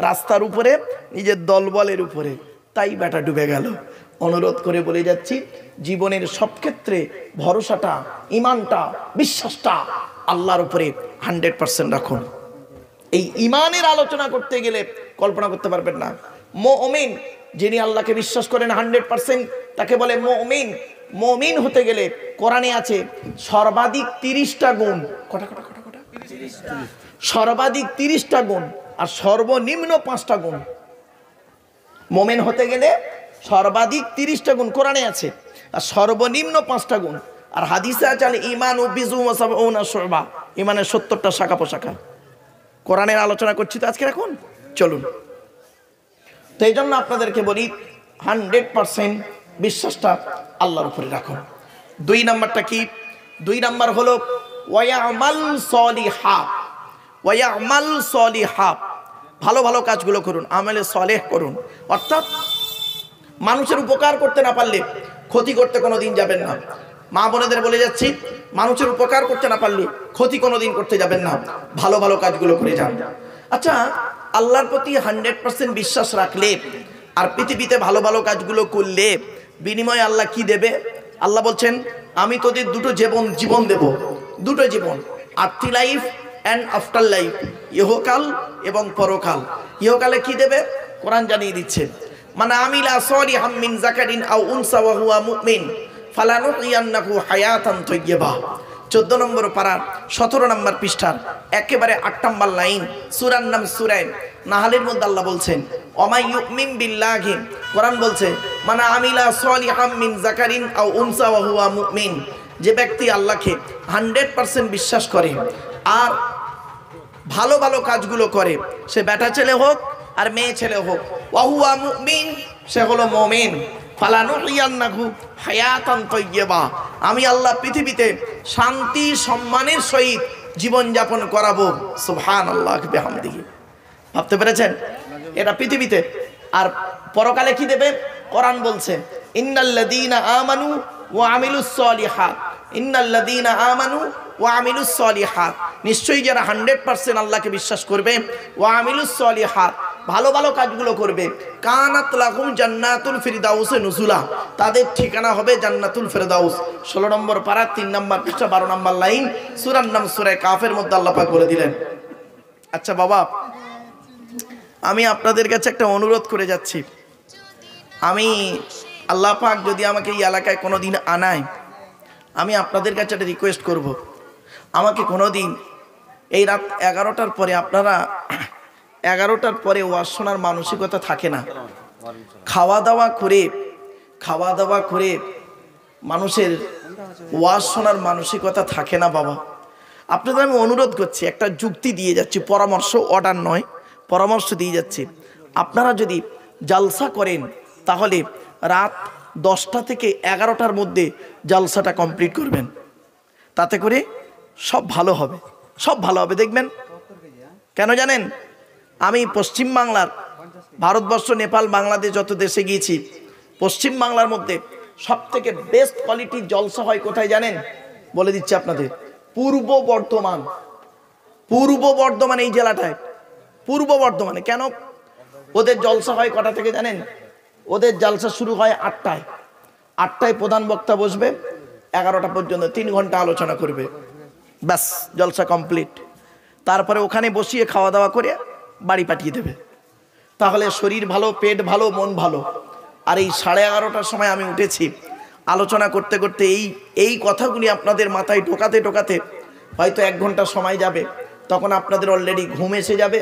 রাস্তার উপরে, নিজের দলবলের উপরে, তাই বেটা ডুবে গেল। অনুরোধ করে বলে যাচ্ছি, জীবনের সব ক্ষেত্রে ভরসাটা, ইমানটা, বিশ্বাসটা আল্লাহর উপরে 100% রাখুন। এই ইমানের আলোচনা করতে গেলে কল্পনা করতে পারবেন না। মুমিন, যিনি আল্লাহকে বিশ্বাস করেন 100%, তাকে বলে মুমিন। মুমিন হতে গেলে কোরআনে আছে সর্বাধিক 30টা গুণ। কটা? সর্বাধিক 30টা গুণ আর সর্বনিম্ন 5টা গুণ। মুমিন হতে গেলে সর্বাধিক 30টা গুণ কোরআনে আছে, আর সর্বনিম্ন 5টা গুণ। আর হাদিসে আছে ঈমান বিজু ওয়া সাবউনা শুবা, ঈমানের 70টা শাখা প্রশাখা। কোরআনের আলোচনা করছি তো আজকে, এখন চলুন। তো এই জন্য আপনাদেরকে বলি 100% বিশ্বাসটা আল্লাহর উপরে রাখুন। 2 নাম্বারটা কি? 2 নাম্বার হলো ওয়ায়ামাল সলিহাত। ওয়ায়ামাল সলিহাত, ভালো ভালো কাজগুলো করুন, আমলে সলেহ করুন। অর্থাৎ মানুষের উপকার করতে না পারলে ক্ষতি করতে কোনোদিন যাবেন না। মা বোনেদের বলে যাচ্ছি, মানুষের উপকার করতে না পারলে ক্ষতি কোনোদিন করতে যাবেন না, ভালো ভালো কাজগুলো করে যান। আচ্ছা, আল্লাহর প্রতি 100% বিশ্বাস রাখলে আর পৃথিবীতে ভালো ভালো কাজগুলো করলে বিনিময়ে আল্লাহ কি দেবে? আল্লাহ বলছেন আমি তোদের দুটো জীবন দেব, দুটো জীবন, after life and after life, ইহকাল এবং পরকাল। ইহকালে কি দেবে? কোরআন জানিয়ে দিচ্ছে, মান আমিলা সলিহাম মিন যাকারিন আও উনসা ওয়া হুয়া মুমিন ফালানুহিয়ান্নাহু হায়াতান তাইয়্যিবা। 14 নম্বর পারার 17 নম্বর পৃষ্ঠার একেবারে 8 নম্বর লাইন, সূরার নাম সূরা নাহলের মধ্যে আল্লাহ বলছেন ওমাই ইউমিন বিল্লাহি। কোরআন বলছে মান আমিলা সলিহাম মিন যাকারিন আও উনসা ওয়া হুয়া মুমিন, যে ব্যক্তি আল্লাহকে 100% বিশ্বাস করে আর ভালো ভালো কাজগুলো করে, সে বেটা ছেলে হোক আর মেয়ে ছেলে হোক, ওয়া হুয়া মুমিন, সে হলো মুমিন। ফালানুহিয়ান্নাহু হায়াতান তাইয়্যিবা, আমি আল্লাহ পৃথিবীতে শান্তি সম্মানের সহিত জীবন যাপন করাবো। সুবহানাল্লাহ বিহামদিহি। ভাবতে পেরেছেন? এটা পৃথিবীতে। আর পরকালে কি দেবে? কোরআন বলছে ইন্নাল্লাযীনা আমানু ওয়া আমিলুস সলিহাত, ইন্নাল্লাযীনা আমানু ওয়া আমিলুস সলিহাত, নিশ্চয়ই যারা 100% আল্লাহকে বিশ্বাস করবে, ওয়া আমিলুস সলিহাত, ভালো ভালো কাজগুলো করবে, কানাত লাহুম জান্নাতুল ফিরদাউসে নুজুলা, তাদের ঠিকানা হবে জান্নাতুল ফিরদাউস। 16 নম্বর পারা 3 নম্বর পৃষ্ঠা 12 নম্বর লাইন, সূরার নাম সূরা কাফের মধ্যে আল্লাহ পাক বলে দিলেন। আচ্ছা বাবা, আমি আপনাদের কাছে একটা অনুরোধ করে যাচ্ছি। আমি আল্লাহ পাক যদি আমাকে এই এলাকায় কোনো দিন আনায়, আমি আপনাদের কাছে একটা রিকোয়েস্ট করব, আমাকে কোনো দিন এই রাত 11টার পরে, আপনারা 11টার পরে ওয়াজ শোনার মানসিকতা থাকে না, খাওয়া দাওয়া করে মানুষের ওয়াজ শোনার মানসিকতা থাকে না বাবা। আপনাদের আমি অনুরোধ করছি, একটা যুক্তি দিয়ে যাচ্ছি, পরামর্শ, অর্ডার নয়, পরামর্শ দিয়ে যাচ্ছি। আপনারা যদি জালসা করেন তাহলে রাত 10টা থেকে 11টার মধ্যে জালসাটা কমপ্লিট করবেন, তাতে করে সব ভালো হবে। সব ভালো হবে দেখবেন। কেন জানেন? আমি পশ্চিম বাংলার, ভারতবর্ষ, নেপাল, বাংলাদেশ যত দেশে গিয়েছি, পশ্চিম বাংলার মধ্যে সব থেকে বেস্ট কোয়ালিটির জলসা হয় কোথায় জানেন? বলে দিচ্ছি আপনাদের, পূর্ব বর্ধমান। পূর্ব বর্ধমান এই জেলাটায়, পূর্ব বর্ধমানে। কেন? ওদের জলসা হয় কটা থেকে জানেন? ওদের জলসা শুরু হয় 8টায়। 8টায় প্রধান বক্তা বসবে, 11টা পর্যন্ত 3 ঘন্টা আলোচনা করবে, ব্যাস জলসা কমপ্লিট। তারপরে ওখানে বসিয়ে খাওয়া দাওয়া করে বাড়ি পাঠিয়ে দেবে। তাহলে শরীর ভালো, পেট ভালো, মন ভালো। আর এই 11:30টার সময় আমি উঠেছি, আলোচনা করতে করতে এই কথাগুলি আপনাদের মাথায় ঢোকাতে ঢোকাতে হয়তো 1 ঘন্টা সময় যাবে। তখন আপনাদের অলরেডি ঘুম এসে যাবে,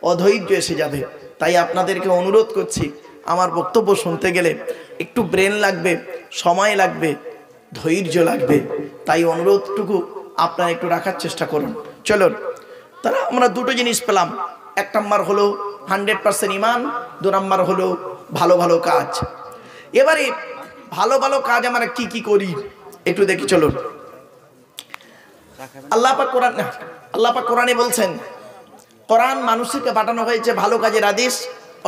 অধৈর্য এসে যাবে। তাই আপনাদেরকে অনুরোধ করছি, আমার বক্তব্য শুনতে গেলে একটু ব্রেন লাগবে, সময় লাগবে, ধৈর্য লাগবে। তাই অনুরোধটুকু আপনারা একটু রাখার চেষ্টা করুন। চলুন, তারা আমরা দুটো জিনিস পেলাম। 1 নাম্বার হলো 100% ইমান, 2 নাম্বার হলো ভালো ভালো কাজ। এবারে ভালো ভালো কাজ আমরা কি কি করি একটু দেখি চলুন। আল্লাহ পাক কোরআনে বলছেন, কোরআন মানুষকে পাঠানো হয়েছে ভালো কাজের আদেশ,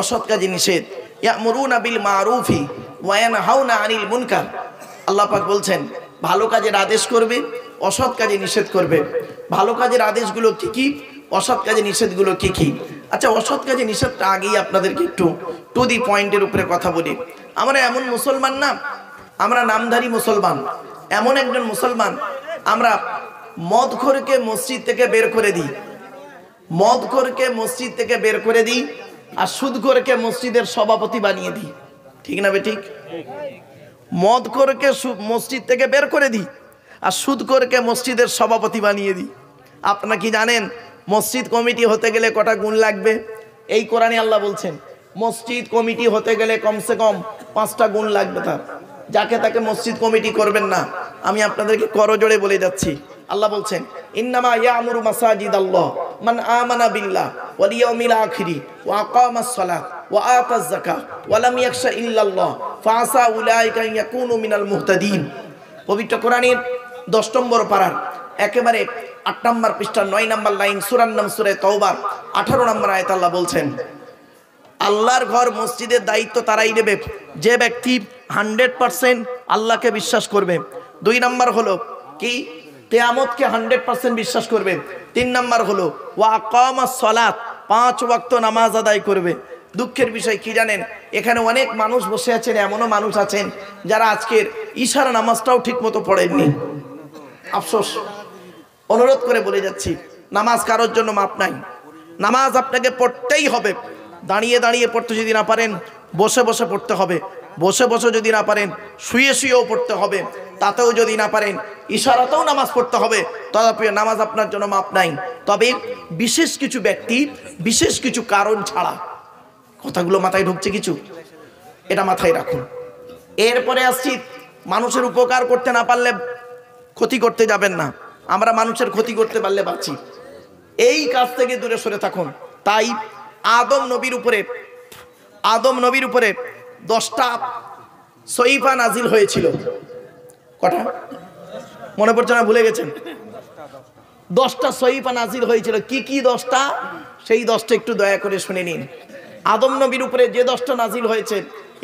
অসৎ কাজে নিষেধ। ইয়ামুরুনা বিল মারুফি ওয়া ইয়ানহাউনা আনিল মুনকার। আল্লাহ পাক বলছেন ভালো কাজের আদেশ করবে, অসৎ কাজে নিষেধ করবে। ভালো কাজের আদেশগুলো কি কি, অসৎ কাজে নিষেধগুলো কি কি? আচ্ছা, অসৎ কাজে নিষেধটা আগেই আপনাদেরকে একটু টু দি পয়েন্টের উপরে কথা বলি। আমরা এমন মুসলমান না, আমরা নামধারী মুসলমান, এমন একজন মুসলমান, আমরা মদখোরকে মসজিদ থেকে বের করে দিই, মদখোরকে মসজিদ থেকে বের করে দিই, আর সুদখোরকে মসজিদের সভাপতি বানিয়ে দিই। ঠিক না বে ঠিক? মদখোরকে মসজিদ থেকে বের করে দিই, আর সুদখোরকে মসজিদের সভাপতি বানিয়ে দিই। আপনারা কি জানেন মসজিদ কমিটি হতে গেলে কটা গুণ লাগবে? এই কোরআনে আল্লাহ বলছেন মসজিদ কমিটি হতে গেলে কমসে কম 5টা গুণ লাগবে তার। যাকে তাকে মসজিদ কমিটি করবেন না, আমি আপনাদেরকে করজোড়ে বলে যাচ্ছি। আল্লাহ বলছেন ইন্নামা ইয়ামুরু মাসাজিদাল্লাহ মান আমানা বিল্লাহ ওয়াল ইয়াউমিল আখিরি ওয়া আকামাস সালাত ওয়া আতাজ যাকাত ওয়া লাম ইয়াখশা ইল্লাল্লাহ ফাআসা উলাইকা ইয়াকুনু মিনাল মুহতাদিন। পবিত্র কোরআনের 10 নম্বর পারার একেবারে 8 নম্বর পৃষ্ঠা 9 নম্বর লাইন, সূরার নাম সূরা তাওবার 18 নম্বর আয়াত আল্লাহ বলছেন আল্লাহর ঘর মসজিদের দায়িত্ব তারাই নেবে যে ব্যক্তি 100% আল্লাহকে বিশ্বাস করবে। 2 নম্বর হলো কি, কিয়ামতকে 100% বিশ্বাস করবে। 3 নম্বর হলো ওয়া আকামাস সালাত, 5 ওয়াক্ত নামাজ আদায় করবে। দুঃখের বিষয় কি জানেন, এখানে অনেক মানুষ বসে আছেন, এমনও মানুষ আছেন যারা আজকের ইশার নামাজটাও ঠিক মতো পড়েননি। আফসোস, অনুরোধ করে বলে যাচ্ছি, নামাজ কারোর জন্য মাপ নাই। নামাজ আপনাকে পড়তেই হবে। দাঁড়িয়ে দাঁড়িয়ে পড়তে যদি না পারেন, বসে বসে পড়তে হবে। বসে বসে যদি না পারেন, শুয়ে শুয়েও পড়তে হবে। তাতেও যদি না পারেন, ইশারাতেও নামাজ পড়তে হবে। তথাপি নামাজ আপনার জন্য মাপ নাই। তবে বিশেষ কিছু ব্যক্তি, বিশেষ কিছু কারণ ছাড়া। কথাগুলো মাথায় ঢুকছে কিছু? এটা মাথায় রাখুন। এরপরে আসছি, মানুষের উপকার করতে না পারলে ক্ষতি করতে যাবেন না। আমরা মানুষের ক্ষতি করতে পারলে বাঁচি, এই কাজ থেকে দূরে সরে থাকুন। তাই আদম নবীর উপরে 10টা সহিফা নাজিল হয়েছিল। কটা মনে পড়ছে না, ভুলে গেছেন? 10টা সহিফা নাজিল হয়েছিল। কি কি 10টা, সেই 10টা একটু দয়া করে শুনে নিন। আদম নবীর উপরে যে 10টা নাজিল হয়েছে,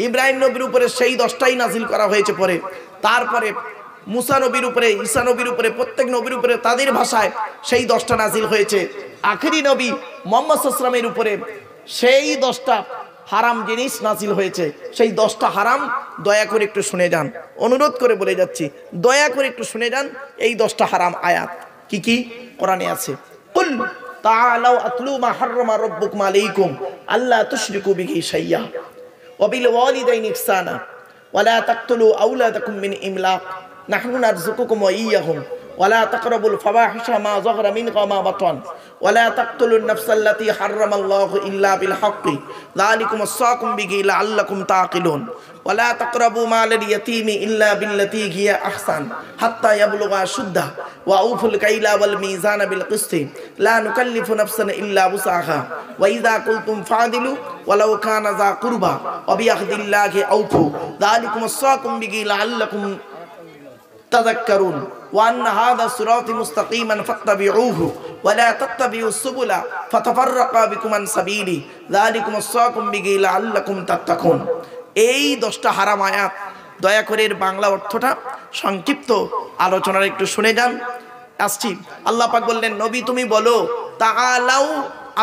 ইব্রাহিম নবীর উপরে সেই 10টাই নাজিল করা হয়েছে পরে। তারপরে মুসা নবীর উপরে, ঈসা নবীর উপরে, প্রত্যেক নবীর উপরে তাদের ভাষায় সেই 10টা নাজিল হয়েছে। আখেরি নবী মুহাম্মদ সাল্লাল্লাহু আলাইহি ওয়াসাল্লামের উপরে সেই 10টা হারাম জিনিস নাজিল হয়েছে। সেই 10টা হারাম দয়া করে একটু শুনে যান, অনুরোধ করে বলে যাচ্ছি, দয়া করে একটু শুনে যান। এই 10টা হারাম আয়াত কি কি কোরআনে আছে। কুল তাআলাউ আতলু মা হাররামা রাব্বুকুম আলাইকুম আল্লা তুশরিকু বিহি শাইয়্যা ওয়া বিল ওয়ালিদাইনি ইহসানা ওয়া লা তাকতুলু আওলাদাকুম মিন ইমলাক নাহনু নারযুকুকুম ওয়া ইয়্যাহুম ওয়া লা তাকরাবুল ফাওয়াহিশা মা যাহারা মিনহা ওয়া মা বাতান ওয়া লা তাকতুলুন নাফসাল্লাতী হাররামাল্লাহু ইল্লা বিল হাক্কি যালিকুম ওয়াসাকুম বিহি লাআল্লাকুম তাআকিলুন ওয়া লা তাকরাবু মালাল ইয়াতীমি ইল্লা বিল্লাতী হিয়া আহসান হাত্তা ইয়াবলুগা আশুদ্দাহ ওয়া আউফুল কাইলা ওয়াল মিজানা বিল কিসতি লা নুকাল্লিফু নাফসান ইল্লা বুসআহা ওয়া ইযা কুলতুম ফাদিলু ওয়ালাউ কানা যা কুরবা ওয়া বিআহদিল্লাহি আউফু যালিকুম ওয়াসাকুম বিহি লাআল্লাকুম তাযাক্কারুন ওয়া আন্না হাযা সিরাতী মুস্তাকীমান ফাত্তাবিউহু ওয়ালা তাত্তাবিউস সুবুলা ফাতাফাররাকা বিকুম আন সাবিলি যালিকুম ওয়াসাকুম বিহি লাআল্লাকুম তাত্তাকুন। এই 10টা হারাম আয়াত দয়া করে এর বাংলা অর্থটা সংক্ষিপ্ত আলোচনার একটু শুনে যান। আসছি, আল্লাহ পাক বললেন, নবী তুমি বলো, তাআলাউ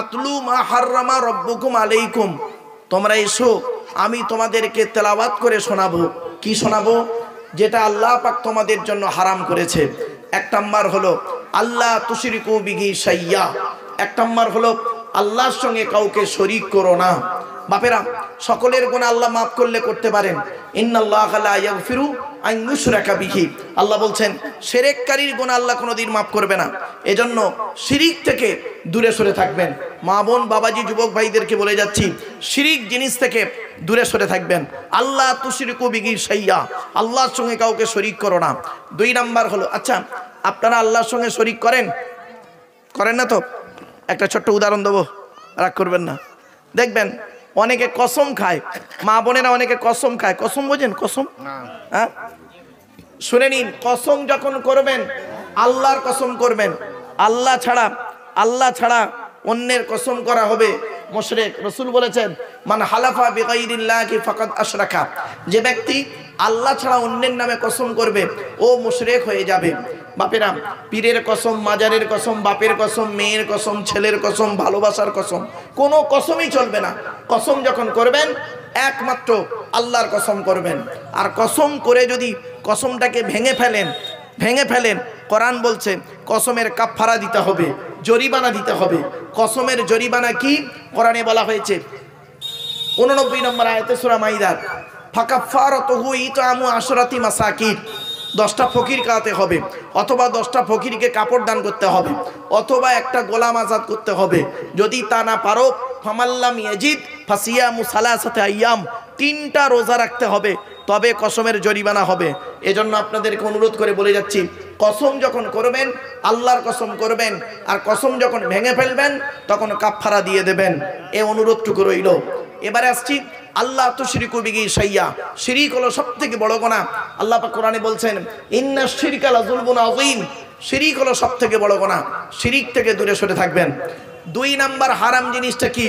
আতলু মা হাররামা রাব্বুকুম আলাইকুম, তোমরা এসো আমি তোমাদেরকে তেলাওয়াত করে শোনাবো। কি শোনাবো? যেটা আল্লাহ পাক তোমাদের জন্য হারাম করেছে। 1 নাম্বার হলো আল্লাহ তুশরিকু বিহি শাইয়্যা, 1 নাম্বার হলো আল্লাহর সঙ্গে কাউকে শরীক করো না। বাপেরা, সকলের গুনাহ আল্লাহ মাফ করলে করতে পারেন। ইন্নাল্লাহা লা ইয়াগফিরু আন ইউশরাকা বিহি, আল্লাহ বলছেন শিরককারীর গুনাহ আল্লাহ কোনোদিন মাফ করবে না। এজন্য শিরিক থেকে দূরে সরে থাকবেন। মা বোন বাবাজি যুবক ভাইদেরকে বলে যাচ্ছি, শিরিক জিনিস থেকে দূরে সরে থাকবেন। আল্লাহ তুশরিকু বিহি শাইয়্যা, আল্লাহর সঙ্গে কাউকে শরীক করো না। 2 নাম্বার হলো, আচ্ছা আপনারা আল্লাহর সঙ্গে শরীক করেন না তো? একটা ছোট্ট উদাহরণ দেবো, রাগ করবেন না। দেখবেন অনেকে কসম খায়, মা বোনেরা অনেকে কসম খায়। কসম বোঝেন? কসম, হ্যাঁ শুনে নিন, কসম যখন করবেন আল্লাহর কসম করবেন। আল্লাহ ছাড়া অন্যের কসম করা হবে মুশরিক। রাসূল বলেছেন, মান হালাফা বিগাইরিল্লাহি ফাকাদ আশরাকা, যে ব্যক্তি আল্লাহ ছাড়া অন্যের নামে কসম করবে ও মুশরিক হয়ে যাবে। বাপেরা, পীরের কসম, মাজারের কসম, বাপের কসম, মেয়ের কসম, ছেলের কসম, ভালোবাসার কসম, কোনো কসমই চলবে না। কসম যখন করবেন একমাত্র আল্লাহর কসম করবেন। আর কসম করে যদি কসমটাকে ভেঙে ফেলেন, কোরআন বলছে কসমের কাফারা দিতে হবে, জরিমানা দিতে হবে। কসমের জরিমানা কি কোরআনে বলা হয়েছে? 89 নম্বর আয়াতে সূরা মাইদার, ফাকাফারাতুহু ইতআমু আশরাতি মাসাকিন, 10টা ফকির খাওয়াতে হবে, অথবা 10টা ফকিরকে কাপড় দান করতে হবে, অথবা একটা গোলাম আজাদ করতে হবে। যদি তা না পারো, ফামাল্লাম ইয়াজিদ ফাসিয়ামু সালাসাতি আইয়াম, 3টা রোজা রাখতে হবে, তবে কসমের জরিমানা হবে। এজন্য আপনাদেরকে অনুরোধ করে বলে যাচ্ছি, কসম যখন করবেন আল্লাহর কসম করবেন, আর কসম যখন ভেঙে ফেলবেন তখন কাফারা দিয়ে দেবেন। এই অনুরোধটুকু রইল। এবারে আসছি, আল্লাহ তুশরিকু বিহি শাইয়্যা, শিরিক হলো সবথেকে বড় গুনাহ। আল্লাহ পাক কোরআনে বলছেন, ইন্নাশ শিরকা লাযুলমুন আযীম, শিরিক হলো সবথেকে বড় গুনাহ। শিরিক থেকে দূরে সরে থাকবেন। 2 নাম্বার হারাম জিনিসটা কি?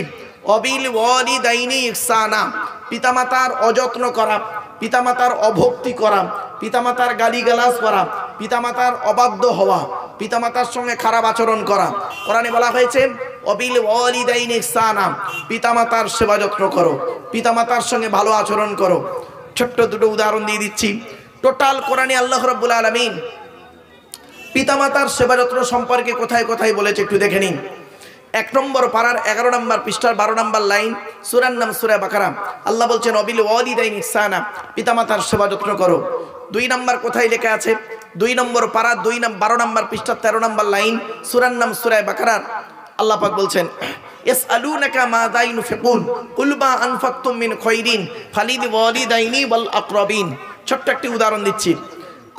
অবিল ওয়ালিদাইনি ইহসানা, পিতামাতার অযত্ন করা, পিতামাতার অভক্তি করা, পিতামাতার গালিগালাজ করা, পিতামাতার অবাধ্য হওয়া, পিতামাতার সঙ্গে খারাপ আচরণ করা। কোরআনে বলা হয়েছে অবিল ওয়ালিদাইনি ইহসানা, পিতামাতার সেবা যত্ন করো, পিতামাতার সঙ্গে ভালো আচরণ করো। ছোট্ট 2টো উদাহরণ দিয়ে দিচ্ছি। টোটাল কোরআনে আল্লাহ রাব্বুল আলামিন পিতামাতার সেবা যত্ন সম্পর্কে কোথায় কোথায় বলেছে একটু দেখে নিন। 1 নম্বর পারার 11 নম্বর পৃষ্ঠার 12 নম্বর লাইন, সূরার নাম সূরা বাকারা। আল্লাহ বলছেন অবিল ওয়ালিদাইনি ইহসানা, পিতামাতার সেবা যত্ন করো। 2 নম্বর কোথায় লেখা আছে? 2 নম্বর পারা 12 নম্বর পৃষ্ঠার 13 নম্বর লাইন, সূরার নাম সূরা বাকারা। আল্লাহ পাক বলছেন, ইয়াসআলুনাকা মাযা ইউনফিকুন কুল মা আনফাকতুম মিন খায়রিন ফালিল ওয়ালিদাইনি ওয়াল আকরাবিন। ছোট্ট একটি উদাহরণ দিচ্ছি।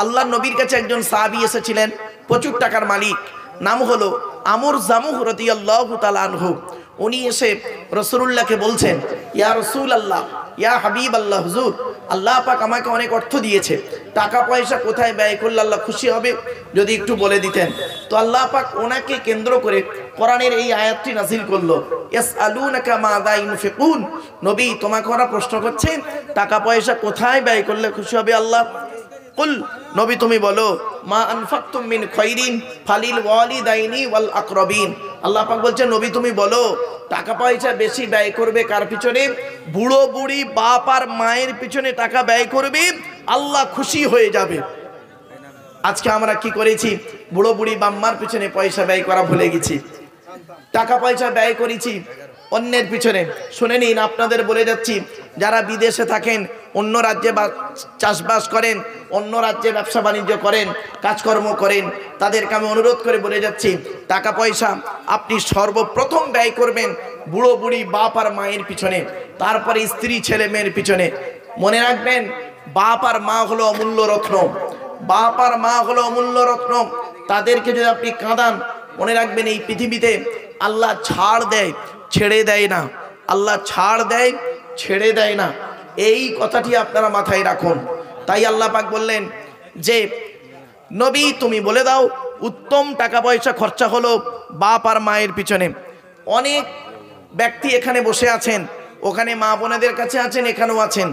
আল্লাহর নবীর কাছে একজন সাহাবী এসেছিলেন, প্রচুর টাকার মালিক, নাম হলো আমর জামুহ রাদিয়াল্লাহু তাআলা আনহু। উনি এসে রাসূলুল্লাহকে বলছেন, ইয়া রাসূলুল্লাহ, ইয়া হাবিবাল্লাহ, হুজুর আল্লাহ পাক আমাকে অনেক অর্থ দিয়েছে, টাকা পয়সা কোথায় ব্যয় করলে আল্লাহ খুশি হবে যদি একটু বলে দিতেন। তো আল্লাহ পাক ওনাকে কেন্দ্র করে কোরআনের এই আয়াতটি নাযিল করলো, ইয়াসআলুনাকা মাযা ইউনফিকুন, নবী তোমাকে ওরা প্রশ্ন করছে টাকা পয়সা কোথায় ব্যয় করলে খুশি হবে আল্লাহ। কুল, নবী তুমি বলো, মা আনফাকতুম মিন খায়রিন ফালিল ওয়ালিদাইনি ওয়াল আকরাবিন। আল্লাহ পাক বলছেন নবী তুমি বলো টাকা পয়সা বেশি ব্যয় করবে কার পিছনে? বুড়ো বুড়ি বাপ আর মায়ের পিছনে টাকা ব্যয় করবে, আল্লাহ খুশি হয়ে যাবে। আজকে আমরা কি করেছি? বুড়ো বুড়ি বাম্মার পিছনে পয়সা ব্যয় করা ভুলে গেছি, টাকা পয়সা ব্যয় করেছি অন্যের পিছনে। শুনে নিন, আপনাদের বলে যাচ্ছি, যারা বিদেশে থাকেন, অন্য রাজ্যে চাষবাস করেন, অন্য রাজ্যে ব্যবসা বাণিজ্য করেন, কাজকর্ম করেন, তাদেরকে আমি অনুরোধ করে বলে যাচ্ছি, টাকা পয়সা আপনি সর্বপ্রথম ব্যয় করবেন বুড়ো বুড়ি বাপ আর মায়ের পিছনে, তারপরে স্ত্রী ছেলে মেয়ের পিছনে। মনে রাখবেন, বাপ আর মা হলো অমূল্য রত্ন, বাপ আর মা হলো অমূল্য রত্ন। তাদেরকে যদি আপনি কাঁদান, মনে রাখবেন এই পৃথিবীতে আল্লাহ ছাড় দেয়, ছেড়ে দেয় না। আল্লাহ ছাড় দেয়, ছেড়ে দেয় না, এই কথাটি আপনারা মাথায় রাখুন। তাই আল্লাহ পাক বললেন যে নবী তুমি বলে দাও উত্তম টাকা পয়সা খরচা হলো বাপ আর মায়ের পিছনে। অনেক ব্যক্তি এখানে বসে আছেন, ওখানে মা বোনেদের কাছে আছেন, এখানেও আছেন।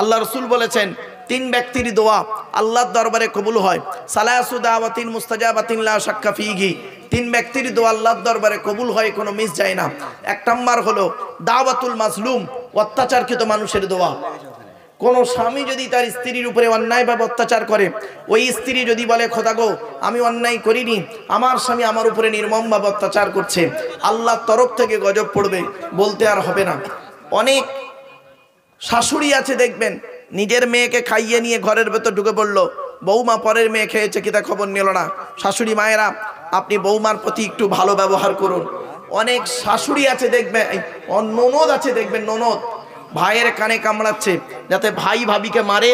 আল্লাহ রসুল বলেছেন 3 ব্যক্তির দোয়া আল্লাহর দরবারে কবুল হয়। সালাসু দাওয়াতিন মুস্তাজাবাতিন লা শাক্কা ফীহি। 3 ব্যক্তির দোয়া আল্লাহর দরবারে কবুল হয়, কোনো মিস যায় না। 1 নাম্বার হলো দাওয়াতুল মাজলুম, অত্যাচারকৃত মানুষের দোয়া। কোন স্বামী যদি তার স্ত্রীর উপরে অন্যায়ভাবে অত্যাচার করে, ওই স্ত্রী যদি বলে খোদা গো আমি অন্যায় করিনি, আমার স্বামী আমার উপরে নির্মমভাবে অত্যাচার করছে, আল্লাহর তরফ থেকে গজব পড়বে, বলতে আর হবে না। অনেক শাশুড়ি আছে দেখবেন নিজের মেয়েকে খাইয়ে নিয়ে ঘরের ভেতর ঢুকে পড়লো, বৌমা পরের মেয়ে খেয়েছে কিনা খবর নিল না। শাশুড়ি মায়েরা আপনি বৌমার প্রতি একটু ভালো ব্যবহার করুন। অনেক শাশুড়ি আছে দেখবেন, ননদ আছে দেখবেন, ননদ ভাইয়ের কানে কামড়াচ্ছে যাতে ভাই ভাবিকে মারে,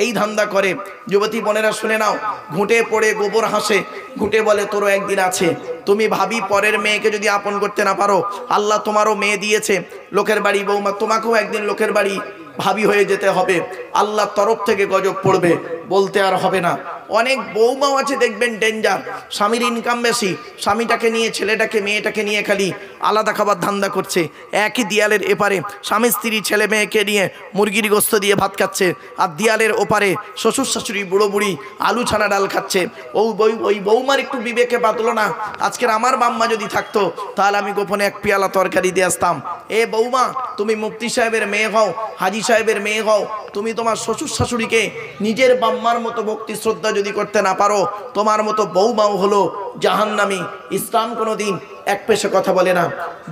এই ধান্দা করে। যুবতী বোনেরা শুনে নাও, ঘুঁটে পড়ে গোবর হাসে, ঘুঁটে বলে তোরও একদিন আছে। তুমি ভাবি পরের মেয়েকে যদি আপন করতে না পারো, আল্লাহ তোমারও মেয়ে দিয়েছে লোকের বাড়ি বৌমা, তোমাকেও একদিন লোকের বাড়ি ভাবি হয়ে যেতে হবে, আল্লাহর তরফ থেকে গজব পড়বে, বলতে আর হবে না। অনেক বৌমাও আছে দেখবেন ডেঞ্জার, স্বামীর ইনকাম বেশি, স্বামীটাকে নিয়ে ছেলেটাকে মেয়েটাকে নিয়ে খালি আলাদা খাবার ধান্দা করছে। একই দেয়ালের এপারে স্বামী স্ত্রী ছেলে মেয়েকে নিয়ে মুরগির গোস্ত দিয়ে ভাত খাচ্ছে, আর দেয়ালের ওপারে শ্বশুর শাশুড়ি বুড়ো বুড়ি আলু ছানা ডাল খাচ্ছে। ওই বৌমার একটু বিবেকে বাঁধলো না, আজকের আমার বাম্মা যদি থাকতো তাহলে আমি গোপনে 1 পেয়ালা তরকারি দিয়ে আসতাম। এ বৌমা তুমি মুফতি সাহেবের মেয়ে হও, হাজি সাহেবের মেয়ে হও, তুমি তোমার শ্বশুর শাশুড়িকে নিজের বাম্মার মতো ভক্তি শ্রদ্ধা যদি করতে না পারো, তোমার মতো বৌমাও হলো জাহান্নামী। ইসলাম কোনোদিন এক পেশে কথা বলে না।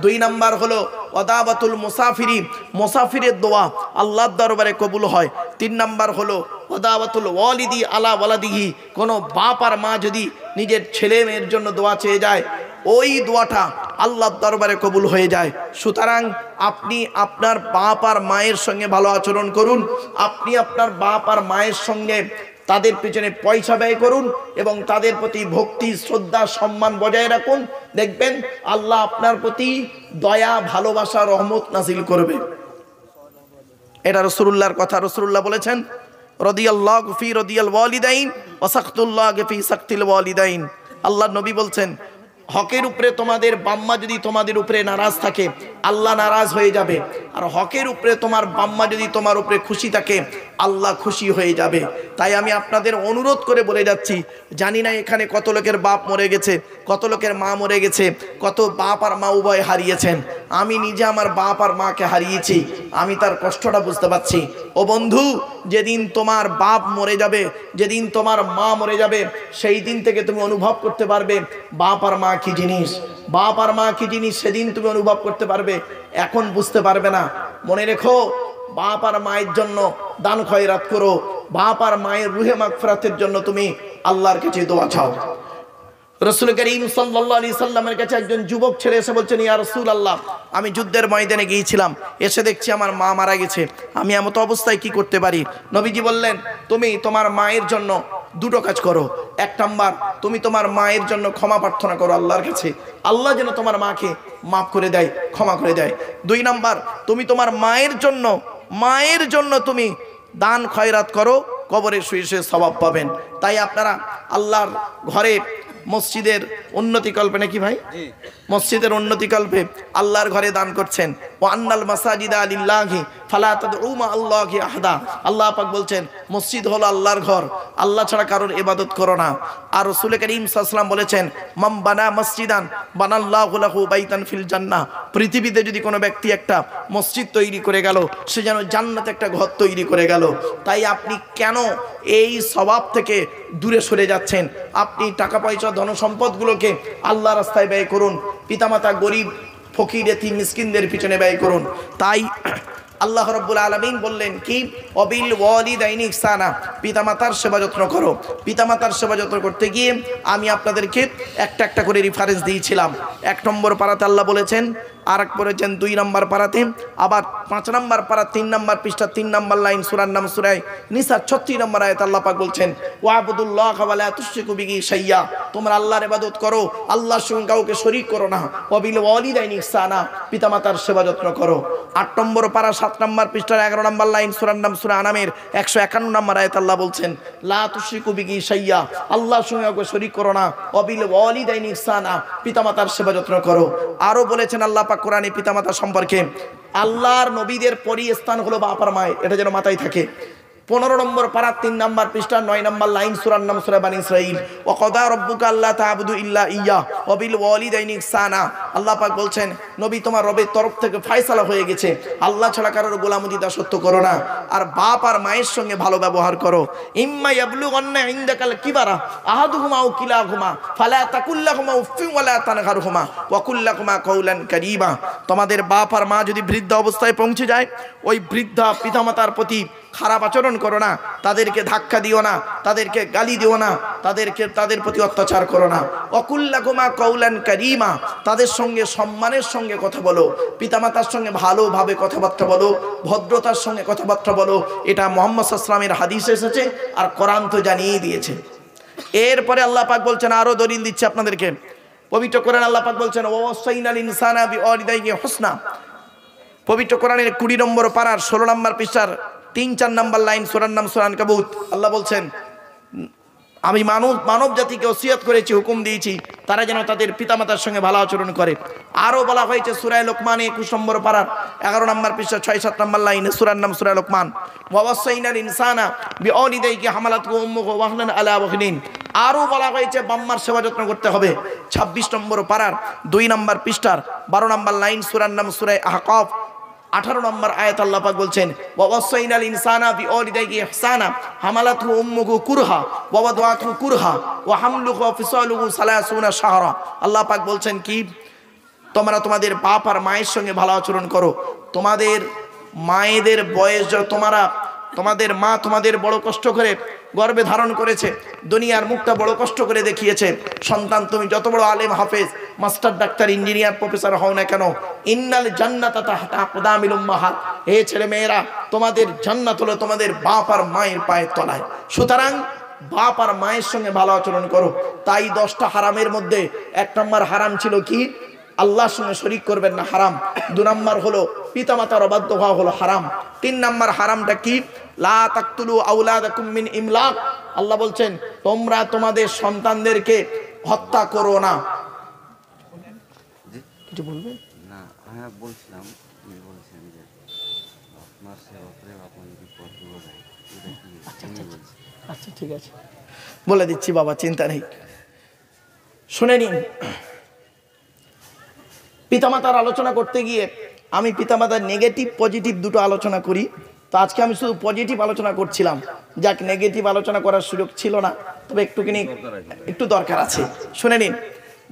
2 নাম্বার হলো ওয়াদাবাতুল মুসাফিরি, মুসাফিরের দোয়া আল্লাহর দরবারে কবুল হয়। 3 নাম্বার হলো ওয়াদাবাতুল ওয়ালিদি আলা ওয়ালাদিহি, কোনো বাপ আর মা যদি নিজের ছেলে মেয়ের জন্য দোয়া চেয়ে যায়, ওই দোয়াটা আল্লাহর দরবারে কবুল হয়ে যায়। সুতরাং আপনি আপনার বাপ আর মায়ের সঙ্গে ভালো আচরণ করুন, আপনি আপনার বাপ আর মায়ের সঙ্গে তাদের পিছনে পয়সা ব্যয় করুন এবং তাদের প্রতি ভক্তি শ্রদ্ধা সম্মান বজায় রাখুন। দেখবেন আল্লাহ আপনার প্রতি দয়া ভালোবাসা রহমত নাজিল করবে। এটা রাসূলুল্লাহর কথা। রাসূলুল্লাহ বলেছেন রাদিয়াল্লাহু ফি রাদিয়াল ওয়ালিদাইন ওয়া সাকতুল্লাহি ফি সাকতিল ওয়ালিদাইন। আল্লাহ নবী বলছেন হকের উপরে তোমাদের বাম্মা যদি তোমাদের উপরে নারাজ থাকে, আল্লাহ নারাজ হয়ে যাবে, আর হকের উপরে তোমার বাম্মা যদি তোমার উপরে খুশি থাকে, আল্লাহ খুশি হয়ে যাবে। তাই আমি আপনাদের অনুরোধ করে বলে যাচ্ছি, জানি না এখানে কত লোকের বাপ মরে গেছে, কত লোকের মা মরে গেছে, কত বাপ আর মা উভয় হারিয়েছেন। আমি নিজে আমার বাপ আর মাকে হারিয়েছি, আমি তার কষ্টটা বুঝতে পারছি। ও বন্ধু, যেদিন তোমার বাপ মরে যাবে, যেদিন তোমার মা মরে যাবে, সেই দিন থেকে তুমি অনুভব করতে পারবে বাপ আর মা কি জিনিস, বাপ আর মা কি জিনিস, সেদিন তুমি অনুভব করতে পারবে। এখন বুঝতে পারবে না। মনে রেখো, বাপ আর মায়ের জন্য দান খয়রাত করো, বাপ আর মায়ের রুহে মাগফিরাতের জন্য তুমি আল্লাহর কাছে দোয়া চাও। রাসূল করিম সাল্লাল্লাহু আলাইহি সাল্লামের কাছে একজন যুবক ছেলে এসে বলছেন, ইয়া রাসূলুল্লাহ, আমি যুদ্ধের ময়দানে গিয়েছিলাম, এসে দেখছি আমার মা মারা গেছে, আমি এমত অবস্থায় কি করতে পারি? নবীজি বললেন, তুমি তোমার মায়ের জন্য 2টো কাজ করো। 1 নাম্বার, তুমি তোমার মায়ের জন্য ক্ষমা প্রার্থনা করো আল্লাহর কাছে, আল্লাহ যেন তোমার মাকে মাফ করে দেয়, ক্ষমা করে দেয়। 2 নাম্বার, তুমি তোমার মায়ের জন্য তুমি দান খয়রাত করো, কবরে শুয়ে শুয়ে সওয়াব পাবেন। তাই আপনারা আল্লাহর ঘরে মসজিদের উন্নতি কল্পে, নাকি ভাই, মসজিদের উন্নতি কল্পে আল্লাহর ঘরে দান করছেন। ওয়া আন্নাল মাসাজিদা লিল্লাহি ফালা তাদউ মা আল্লাহি আহাদা। আল্লাহ পাক বলছেন মসজিদ হলো আল্লাহর ঘর, আল্লাহ ছাড়া কারোর ইবাদত করো না। আর রাসূল করিম সাল্লাল্লাহু আলাইহি ওয়াসাল্লাম বলেছেন, মান বানা মসজিদান বানাল্লাহু লাহু বাইতান ফিল জান্নাহ। পৃথিবীতে যদি কোনো ব্যক্তি একটা মসজিদ তৈরি করে গেল, সে যেন জান্নাতে একটা ঘর তৈরি করে গেল। তাই আপনি কেন এই সওয়াব থেকে দূরে সরে যাচ্ছেন? আপনি টাকা পয়সা ধন সম্পদগুলোকে আল্লাহ রাস্তায় ব্যয় করুন, পিতামাতা গরিব ফকির এতিম মিসকিনদের পিছনে ব্যয় করুন। তাই আল্লাহ রাব্বুল আলামিন বললেন কি, অবিল ওয়ালিদাইনি ইহসানা, পিতামাতার সেবা যত্ন করো। পিতামাতার সেবা যত্ন করতে গিয়ে আমি আপনাদেরকে একটা করে রেফারেন্স দিয়েছিলাম। 1 নম্বর পারাতে আল্লাহ বলেছেন, আর এক বলেছেন 2 নম্বর পারাতে, আবার 5 নম্বর পারা 3 নম্বর পৃষ্ঠা 3 নম্বর লাইন, সূরার নাম সূরা নিসা 36 নম্বর আয়াত আল্লাহ পাক বলছেন, ওয়াবুদুল্লাহ ওয়া লা তুশরিকু বিহি শাইয়্যা, তোমরা আল্লাহর ইবাদত করো, আল্লাহর সঙ্গে কাউকে শরীক করো না। ওয়াবিল ওয়ালিদাইনি ইহসানা, পিতামাতার সেবা যত্ন করো। 8 নম্বর পারা 7 নম্বর পৃষ্ঠার 11 নম্বর লাইন, সূরার নাম সূরা আনামের 151 নম্বর আয়াত আল্লাহ বলছেন, লা তুশরিকু বিহি শাইয়্যা, আল্লাহর সঙ্গে কাউকে শরীক করো না। ওয়াবিল ওয়ালিদাইনি ইহসানা, পিতামাতার সেবা যত্ন করো। আরো বলেছেন আল্লাহ পাক কোরআনে পিতামাতা সম্পর্কে, আল্লাহর নবীদের পরই স্থান হলো বাবার মায়ের, এটা যেন মাথায় থাকে। 15 নম্বর পারা 3 নম্বর পৃষ্ঠা 9 নম্বর লাইন সূরার নাম সূরা বানী ইসরাঈল। ওয়া ক্বাদা রাব্বুকা আল্লা তা'বুদু ইল্লা ইয়্যাহ ওয়া বিল ওয়ালিদাইনি ইহসানা। আল্লাহ পাক বলছেন নবী তোমার রবের তরফ থেকে ফয়সালা হয়ে গেছে, আল্লাহ ছাড়া কারোর গোলামি দাসত্ব করো না, আর বাপ আর মায়ের সঙ্গে ভালো ব্যবহার করো। ইম্মা ইয়াবলুগান্না ইনদাকাল কিবারা আহাদুহুমা আও কিলাহুমা ফালা তাকুল লাহুমা উফফিন ওয়া লা তানহারহুমা ওয়া কুল লাহুমা কাওলান কারীমা। তোমাদের বাপ আর মা যদি বৃদ্ধ অবস্থায় পৌঁছে যায়, ওই বৃদ্ধা পিতামাতার প্রতি খারাপ আচরণ করো না, তাদেরকে ধাক্কা দিও না, তাদেরকে গালি দিও না, তাদের প্রতি অত্যাচার করো না। অকুল্লাকুমা কৌলান কারীমা, তাদের সঙ্গে সম্মানের সঙ্গে কথা বলো, পিতামাতার সঙ্গে ভালোভাবে কথাবার্তা বলো, ভদ্রতার সঙ্গে কথাবার্তা বলো। এটা মুহাম্মদ সাল্লাল্লাহু আলাইহি ওয়াসাল্লামের হাদিসে এসেছে, আর কোরআন তো জানিয়ে দিয়েছে। এরপরে আল্লাহ পাক বলছেন, আরো দলিল দিচ্ছে আপনাদেরকে। পবিত্র কোরআন আল্লাহ পাক বলছেন ওয়াসাইনাল ইনসানা বিওয়ালিদাইহি হুসনা। পবিত্র কোরআনের 20 নম্বর পারার 16 নম্বর পৃষ্ঠার 3-4 নম্বর লাইন সূরার নাম সূরা আনকাবুত। আল্লাহ বলছেন আমি মানব জাতিকে ওসিয়ত করেছি, হুকুম দিয়েছি তারা যেন তাদের পিতামাতার সঙ্গে ভালো আচরণ করে। আরো বলা হয়েছে সূরা লোকমানে 21 নম্বর পারার 11 নম্বর পৃষ্ঠা 6-7 নম্বর লাইনে সূরার নাম সূরা লোকমান। ওয়াসাইনাল ইনসানা বিওয়ালিদাইহি হামালাতহু উম্মুহু ওয়াহনান আলা ওয়াহনিন। আরো বলা হয়েছে বাম্মার সেবা যত্ন করতে হবে। 26 নম্বর পারার 2 নম্বর পৃষ্ঠার 12 নম্বর লাইন সূরার নাম সূরা আহকাফ 18 নম্বর আয়াত আল্লাহ পাক বলছেন ওয়াসাইনাল ইনসানা বিওয়ালিদাইহি ইহসানা হামালাতহু উম্মুহু কুরহা ওয়া ওয়াদাআতহু কুরহা ওয়া হামলুহু ওয়া ফিসালুহু 30 শাহরা। আল্লাহ পাক বলছেন কি, তোমরা তোমাদের বাপ আর মায়ের সঙ্গে ভালো আচরণ করো। তোমাদের মায়েদের বয়স, তোমাদের মা তোমাদের বড় কষ্ট করে গর্ভে ধারণ করেছে, দুনিয়ার মুখটা বড় কষ্ট করে দেখিয়েছে। সন্তান তুমি যত বড় আলেম, হাফেজ, মাস্টার, ডাক্তার, ইঞ্জিনিয়ার, প্রফেসর হও না কেন, ইন্নাল জান্নাতা তাহতা আকদামিল উম্মাহাত, হে ছেলে মেয়েরা তোমাদের জান্নাত হলো তোমাদের বাপ আর মায়ের পায়ের তলায়। সুতরাং বাপ আর মায়ের সঙ্গে ভালো আচরণ করো। তাই 10টা হারামের মধ্যে 1 নম্বর হারাম ছিল কি, আল্লাহর সঙ্গে শরীক করবেন না, হারাম। 2 নম্বর হলো পিতামাতার অবাধ্য হওয়া হলো হারাম। 3 নম্বর হারামটা কি, লা তাকতুলু আওলাদাকুম মিন ইমলাক। আল্লাহ বলছেন তোমরা তোমাদের সন্তানদেরকে হত্যা করো না। কিছু বলবে না, হ্যাঁ বলছিলাম, আপনি বলছেন যে আপনার সেবা করে আপনার যদি পথগুলো দেয়, এটা কি তিনি বলছেন? আচ্ছা ঠিক আছে, বলে দিচ্ছি বাবা, চিন্তা নেই, শুনে নিন। পিতামাতার আলোচনা করতে গিয়ে আমি পিতামাতার নেগেটিভ পজিটিভ দুটো আলোচনা করি। তো আজকে আমি শুধু পজিটিভ আলোচনা করছিলাম, যাক নেগেটিভ আলোচনা করার সুযোগ ছিল না, তবে একটু দরকার আছে। শুনে নিন,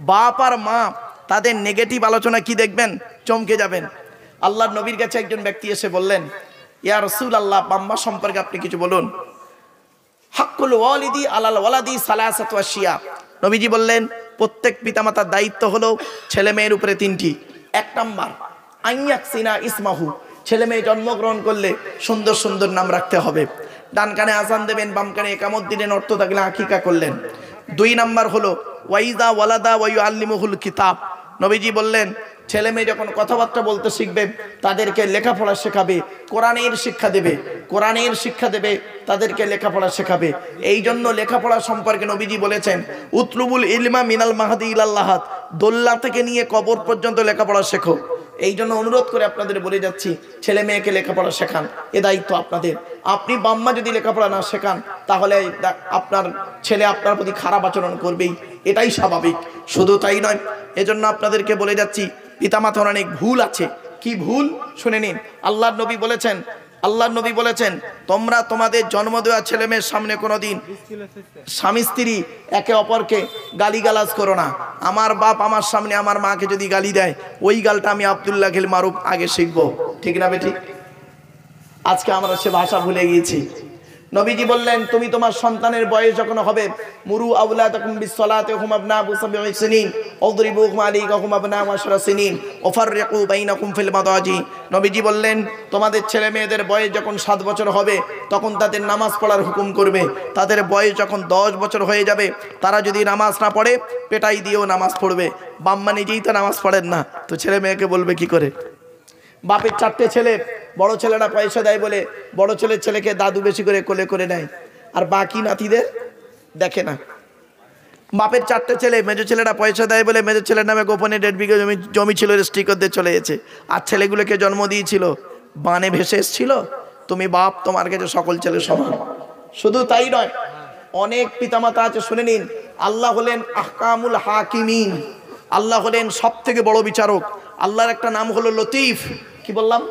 বাপ আর মা তাদের নেগেটিভ আলোচনা কি দেখবেন, চমকে যাবেন। আল্লাহর নবীর কাছে একজন ব্যক্তি এসে বললেন, ইয়া রাসূলুল্লাহ, আম্মা সম্পর্কে আপনি কিছু বলুন। হাক্কুল ওয়ালিদি আলাল ওয়ালাদি সালাসাতু আশিয়া। নবীজি বললেন প্রত্যেক পিতামাতার দায়িত্ব হলো ছেলে মেয়ের উপরে 3টি। 1 নম্বর আইয়াকসিনা ইসমাহু, ছেলে মেয়ে জন্মগ্রহণ করলে সুন্দর সুন্দর নাম রাখতে হবে। ডান কানে আযান দেবেন, বাম কানে ইকামত দিলেন, অর্থ থাকলে আকিকা করলেন। 2 নম্বর হলো ওয়াইদা ওয়ালাদা ওয়া ইউআল্লিমুহুল কিতাব। নবীজি বললেন ছেলে মেয়ে যখন কথাবার্তা বলতে শিখবে তাদেরকে লেখাপড়া শেখাবে, কোরআনের শিক্ষা দেবে, তাদেরকে লেখাপড়া শেখাবে। এই জন্য লেখাপড়া সম্পর্কে নবীজি বলেছেন উতলুবুল ইলমা মিনাল মাহদি ইলাল লাহাদ, দোল্লা থেকে নিয়ে কবর পর্যন্ত লেখাপড়া শেখো। এই জন্য অনুরোধ করে আপনাদের বলে যাচ্ছি, ছেলে মেয়েকে লেখাপড়া শেখান, এ দায়িত্ব আপনাদের। আপনি বাম্মা যদি লেখাপড়া না শেখান তাহলে আপনার ছেলে আপনার প্রতি খারাপ আচরণ করবেই, এটাই স্বাভাবিক। শুধু তাই নয়, এজন্য আপনাদেরকে বলে যাচ্ছি পিতামাতার অনেক ভুল আছে। কি ভুল শুনে নিন। আল্লাহর নবী বলেছেন তোমরা তোমাদের জন্ম দেওয়া ছেলে মেয়ের সামনে কোনোদিন স্বামী স্ত্রী একে অপরকে গালিগালাজ করো না। আমার বাপ আমার সামনে আমার মাকে যদি গালি দেয়, ওই গালটা আমি আব্দুল্লাহ খিল মারুফ আগে শিখবো, ঠিক না বেঠিক? আজকে আমরা সে ভাষা ভুলে গিয়েছি। নবীজি বললেন তুমি তোমার সন্তানের বয়স যখন হবে, মুরু আওলাদাকুম বিসসালাতি ওয়া হুম আবনাউ সাবঈ সিনিন ওয়াদরিবুহুম আলাইকা হুম আবনাউ 10 সিনিন ওয়াফাররিকু বাইনাকুম ফিল মাদাজি। নবীজি বললেন তোমাদের ছেলে মেয়েদের বয়স যখন 7 বছর হবে তখন তাদের নামাজ পড়ার হুকুম করবে। তাদের বয়স যখন 10 বছর হয়ে যাবে তারা যদি নামাজ না পড়ে পেটাই দিয়েও নামাজ পড়বে। বাম্মা নিজেই তো নামাজ পড়েন না, তো ছেলে মেয়েকে বলবে কি করে? বাপের 4টে ছেলে, বড় ছেলেরা পয়সা দেয় বলে বড় ছেলেকে দাদু বেশি করে কোলে করে নেয়। আর বাকি নাতিদের দেখে না। বাপের 4টে ছেলে, মেজো ছেলেটা পয়সা দেয় বলে মেজো ছেলের নামে গোপনে 1.5 বিঘা জমি ছিল, স্টিকারদের চলে গেছে। আর ছেলেগুলোকে জন্ম দিয়েছিল, বানে ভেসে এসেছিল। তুমি বাপ, তোমার কাছে সকল ছেলে সমান। শুধু তাই নয়, অনেক পিতামাতা আছে, শুনে নিন। আল্লাহ হলেন আহকামুল হাকিমিন, আল্লাহ হলেন সব থেকে বড় বিচারক। আল্লাহর একটা নাম হলো লতিফ। কি বললাম?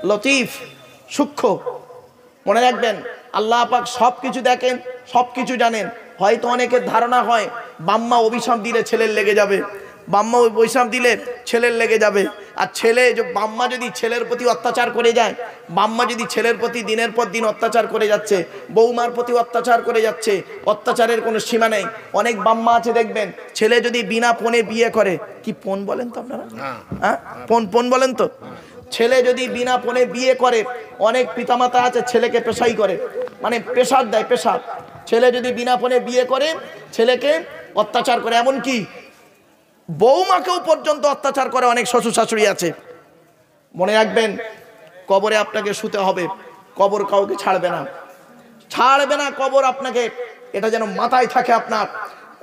লতিফ, সূক্ষ্ম। মনে রাখবেন, আল্লাহ পাক সব কিছু দেখেন, সব কিছু জানেন। হয়তো অনেকের ধারণা হয় বাম্মা অভিশাপ দিলে ছেলের লেগে যাবে, বাম্মা অভিশাপ দিলে ছেলের লেগে যাবে। আর ছেলে, বাম্মা যদি ছেলের প্রতি অত্যাচার করে যায়, বাম্মা যদি ছেলের প্রতি দিনের পর দিন অত্যাচার করে যাচ্ছে, বৌমার প্রতি অত্যাচার করে যাচ্ছে, অত্যাচারের কোনো সীমা নেই। অনেক বাম্মা আছে দেখবেন, ছেলে যদি বিনা পণে বিয়ে করে, কি পণ বলেন তো আপনারা? হ্যাঁ, পণ বলেন তো। ছেলে যদি বিনা পণে বিয়ে করে, অনেক পিতামাতা আছে ছেলেকে পেশাই করে, মানে পেশার দেয়, পেশার। ছেলে যদি বিনা পণে বিয়ে করে, ছেলেকে অত্যাচার করে, এমনকি বৌমাকেও পর্যন্ত অত্যাচার করে অনেক শ্বশুর শাশুড়ি আছে। মনে রাখবেন, কবরে আপনাকে শুতে হবে, কবর কাউকে ছাড়বে না, ছাড়বে না কবর আপনাকে, এটা যেন মাথায় থাকে আপনার।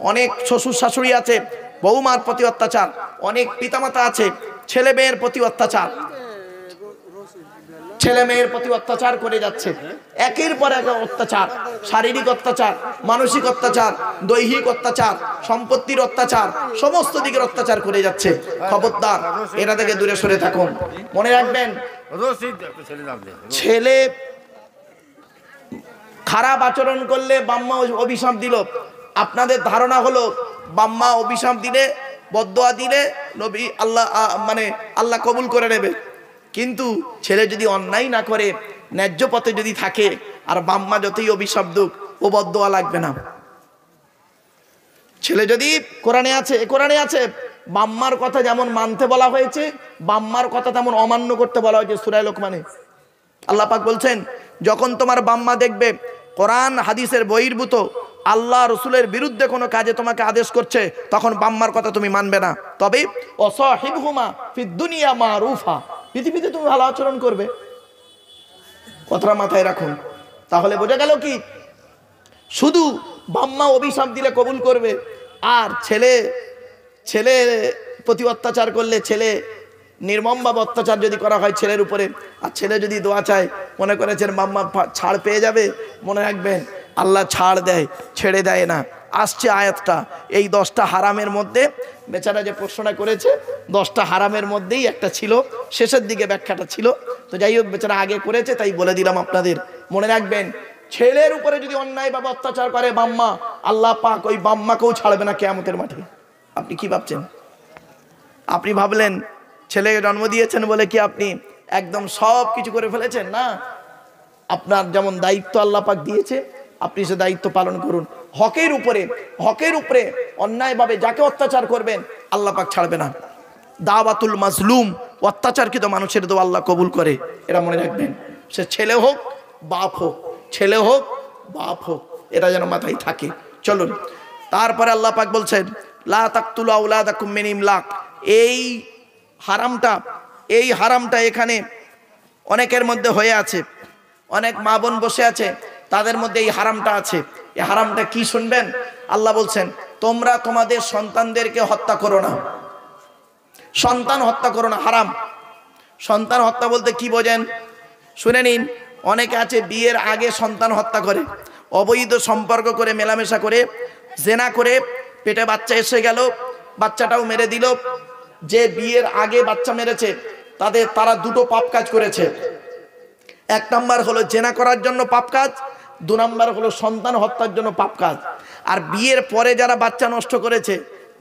অনেক শ্বশুর শাশুড়ি আছে বৌমার প্রতি অত্যাচার, অনেক পিতামাতা আছে ছেলে মেয়ের প্রতি অত্যাচার, ছেলে মেয়ের প্রতি অত্যাচার করে যাচ্ছে, একের পর এক অত্যাচার, শারীরিক অত্যাচার, মানসিক অত্যাচার, দৈহিক অত্যাচার, সম্পত্তির অত্যাচার, সমস্ত দিকের অত্যাচার করে যাচ্ছে। খবরদার, এটা থেকে দূরে সরে থাকুন। মনে রাখবেন, ছেলে খারাপ আচরণ করলে বাম্মা অভিশাপ দিল। আপনাদের ধারণা হলো বাম্মা অভিশাপ দিলে, বদদোয়া দিলে নবী আল্লাহ মানে আল্লাহ কবুল করে নেবে। কিন্তু ছেলে যদি অন্যায় না করে, ন্যায্য পথে যদি থাকে, আর বাম্মা যতই অভিশাপ দুক, ও বদদোয়া লাগবে না। ছেলে যদি কোরআনে আছে বাম্মার কথা যেমন মানতে বলা হয়েছে, বাম্মার কথা তেমন অমান্য করতে বলা হয়েছে সূরা লোকমানে। আল্লাহ পাক বলছেন, যখন তোমার বাম্মা দেখবে কোরআন হাদিসের বহির্ভূত আল্লাহ রসুলের বিরুদ্ধে কোনো কাজে তোমাকে আদেশ করছে, তখন বাম্মার কথা তুমি মানবে না। তবে ওয়াসাহিবহুমা ফিদ দুনিয়া মারুফা, পৃথিবীতে তুমি ভালো আচরণ করবে। কথাটা মাথায় রাখুন। তাহলে বোঝা গেল কি, শুধু বাম্মা অভিশাপ দিলে কবুল করবে, আর ছেলে প্রতি অত্যাচার করলে, ছেলে নির্মমভাবে অত্যাচার যদি করা হয় ছেলের উপরে, আর ছেলে যদি দোয়া চায়, মনে করেছেন বাম্মা ছাড় পেয়ে যাবে, মনে রাখবেন আল্লাহ ছাড় দেয়, ছেড়ে দেয় না। আসছে আয়াতটা, এই 10টা হারামের মধ্যে বেচারা যে প্রশ্নটা করেছে, 10টা হারামের মধ্যেই একটা ছিল, শেষের দিকে ব্যাখ্যাটা ছিল। তো যাই হোক, বেচারা আগে করেছে তাই বলে দিলাম আপনাদের। মনে রাখবেন, ছেলের উপরে যদি অন্যায়ভাবে অত্যাচার করে বাম্মা, আল্লাহ পাক ওই বাম্মাকেও ছাড়বে না কিয়ামতের মাঠে। আপনি কি ভাবছেন? আপনি ভাবলেন ছেলেকে জন্ম দিয়েছেন বলে কি আপনি একদম সব কিছু করে ফেলেছেন? না, আপনার যেমন দায়িত্ব আল্লাহ পাক দিয়েছে, আপনি সে দায়িত্ব পালন করুন। হকের উপরে অন্যায়ভাবে যাকে অত্যাচার করবেন, আল্লাহ পাক ছাড়বে না। দাওয়াতুল মাজলুম, অত্যাচারকৃত মানুষের দোয়া আল্লাহ কবুল করে, এটা মনে রাখবেন। সে ছেলে হোক বাপ হোক, ছেলে হোক বাপ হোক, এটা যেন মাথায় থাকে। চলুন, তারপরে আল্লাহ পাক বলছেন, লা তাকতুলু আওলাদাকুম মিন ইমলাক। এই হারামটা এখানে অনেকের মধ্যে হয়ে আছে, অনেক মা বোন বসে আছে, তাদের মধ্যে এই হারামটা আছে। এই হারামটা কি শুনবেন? আল্লাহ বলছেন, তোমরা তোমাদের সন্তানদেরকে হত্যা করো না, সন্তান হত্যা করো না, হারাম। সন্তান হত্যা বলতে কি বোঝেন শুনে নিন। অনেকে আছে বিয়ের আগে সন্তান হত্যা করে, অবৈধ সম্পর্ক করে, মেলামেশা করে, জেনা করে, পেটে বাচ্চা এসে গেল, বাচ্চাটাও মেরে দিল। যে বিয়ের আগে বাচ্চা মেরেছে, তারা দুটো পাপ কাজ করেছে। 1 নাম্বার হলো জেনা করার জন্য পাপ কাজ, 2 নাম্বার হলো সন্তান হত্যার জন্য পাপ কাজ। আর বিয়ের পরে যারা বাচ্চা নষ্ট করেছে,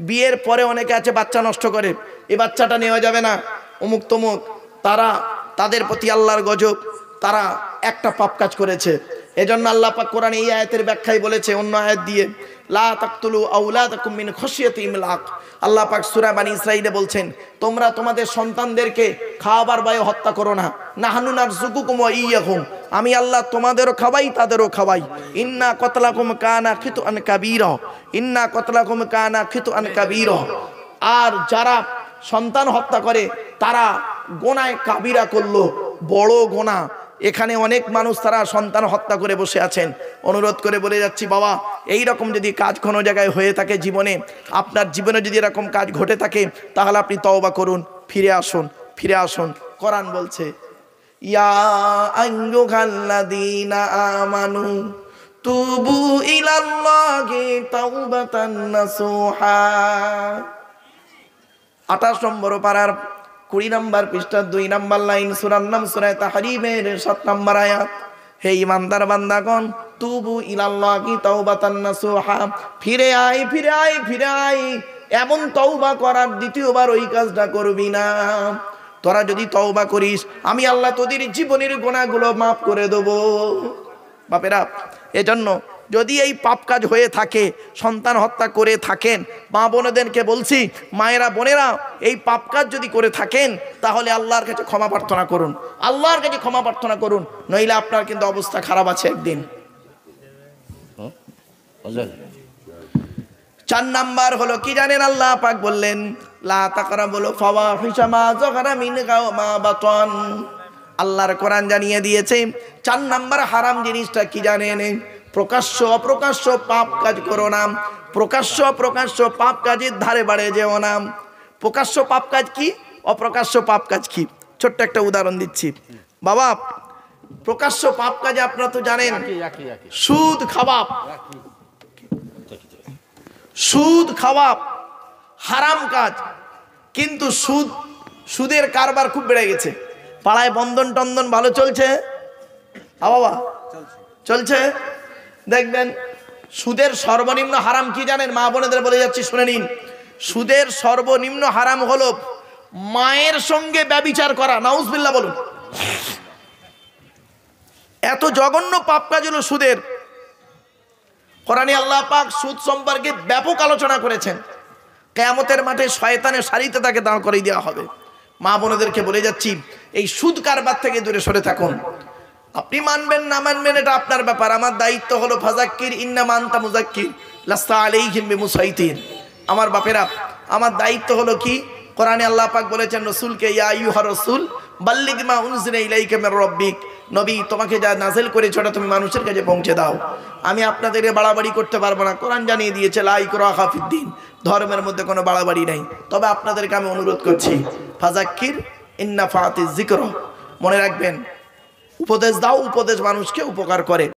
বিয়ের পরে অনেকে আছে বাচ্চা নষ্ট করে, এই বাচ্চাটা নেওয়া যাবে না, অমুক তমুক, তাদের প্রতি আল্লাহর গজব, তারা একটা পাপ কাজ করেছে। এজন্য আল্লাহ পাক কোরআনে এই আয়াতের ব্যাখ্যায় বলেছে অন্য আয়াত দিয়ে, লা তাকতুলু আওলাদাকুম মিন খাশিয়াতি ইমলাক। আল্লাহ পাক সূরা বানী ইসরাঈলে বলছেন, তোমরা তোমাদের সন্তানদেরকে খাওয়াবার ভয়ে হত্যা করো না। নাহনু নারযুকুকুম ওয়া ইয়্যাহুম, আমি আল্লাহ তোমাদেরও খাওয়াই তাদেরও খাওয়াই। ইন্না কতলাকুম কানা খিতুআন কাবীরা, ইন্না কতলাকুম কানা খিতুআন কাবীরা। আর যারা সন্তান হত্যা করে তারা গোনায় কাবিরা করলো, বড় গোনা। এখানে অনেক মানুষ তারা সন্তান হত্যা করে বসে আছেন। অনুরোধ করে বলে যাচ্ছি, বাবা এই রকম যদি কাজ কোনো জায়গায় হয়ে থাকে জীবনে, আপনার জীবনে যদি এরকম কাজ ঘটে থাকে, তাহলে আপনি তওবা করুন, ফিরে আসুন, ফিরে আসুন। কোরআন বলছে, ইয়া আইয়ুহাল্লাযীনা আমানু তুবু ইলাল্লাহি তাওবাতান নাসুহা। 28 নম্বর পারার 20 নম্বর পৃষ্ঠার 2 নম্বর লাইন, সূরার নাম সূরা তাহরীমের 7 নম্বর আয়াত। হে ঈমানদার বান্দাগণ, তুবু ইলাল্লাহি তাওবাতান নাসুহা, ফিরে আয়, ফিরে আয়, ফিরে আয়। এমন তওবা করার দ্বিতীয়বার ওই কাজটা করবি না। তোরা যদি তওবা করিস, আমি আল্লাহ তোদের জীবনের গুনাহগুলো মাফ করে দেব। বাপেরা, এজন্য যদি এই পাপ কাজ হয়ে থাকে, সন্তান হত্যা করে থাকেন, মা বোনেদেরকে বলছি, মায়েরা বোনেরা, এই পাপ কাজ যদি করে থাকেন, তাহলে আল্লাহর কাছে ক্ষমা প্রার্থনা করুন, আল্লাহর কাছে ক্ষমা প্রার্থনা করুন, নইলে আপনার কিন্তু অবস্থা খারাপ আছে একদিন। 4 নাম্বার হলো কি জানেন? আল্লাহ পাক বললেন, লা তাকরাবুল ফাওয়াহিশা মা যাহারা মিনহা ওয়া মা বাতান। আল্লাহর কোরআন জানিয়ে দিয়েছে 4 নাম্বার হারাম জিনিসটা কি জানেন? প্রকাশ্য অপ্রকাশ্য পাপ কাজ করো না। প্রকাশ্য অপ্রকাশ্য পাপ কাজের ধারে বাড়ে যেও না। প্রকাশ্য পাপ কাজ কি, অপ্রকাশ্য পাপ কাজ কি? ছোট্ট একটা উদাহরণ দিচ্ছি বাবা। প্রকাশ্য পাপ কাজে আপনারা তো জানেন, সুদ খাওয়া, সুদ খাওয়া হারাম কাজ। কিন্তু সুদের কারবার খুব বেড়ে গেছে। পাড়ায় বন্ধন টন্দন ভালো চলছে? বাবা চলছে। দেখবেন সুদের সর্বনিম্ন হারাম কি জানেন? মা বোনেদের বলে যাচ্ছি, শুনে নিন। সুদের সর্বনিম্ন হারাম হলো মায়ের সঙ্গে ব্যভিচার করা। নাউজুবিল্লাহ বলুন। এত জঘন্য পাপ কাজ হলো সুদের। কোরআনে আল্লাহ পাক সুদ সম্পর্কে ব্যাপক আলোচনা করেছেন। কিয়ামতের মাঠে শয়তানের সারিতে তাকে দাঁড় করিয়ে দেওয়া হবে। মা বোনেদেরকে বলে যাচ্ছি, এই সুদ কারবার থেকে দূরে সরে থাকুন। আপনি মানবেন না মানবেন এটা আপনার ব্যাপার। আমার দায়িত্ব হলো ফাযাক্কির ইন্নামা আনতা মুযাক্কির লাস্তা আলাইহিম বিমুসাইতির। আমার বাপেরা, আমার দায়িত্ব হলো কি? কোরআনে আল্লাহ পাক বলেছেন রাসূলকে, ইয়া আইয়ুহার রাসূল বাল্লিগ মা উনজিলা ইলাইকা মির রাব্বিক। নবী, তোমাকে যা নাযিল করেছে ওটা তুমি মানুষের কাছে পৌঁছে দাও। আমি আপনাদেরকে বাড়াবাড়ি করতে পারবো না। কোরআন জানিয়ে দিয়েছে লা ইকরাহা ফিদ্দিন, ধর্মের মধ্যে কোনো বাড়াবাড়ি নাই। তবে আপনাদেরকে আমি অনুরোধ করছি, ফাযাক্কির ইন্নাফাতিয যিকর। মনে রাখবেন, উপদেশ দাও, উপদেশ মানুষকে উপকার করে।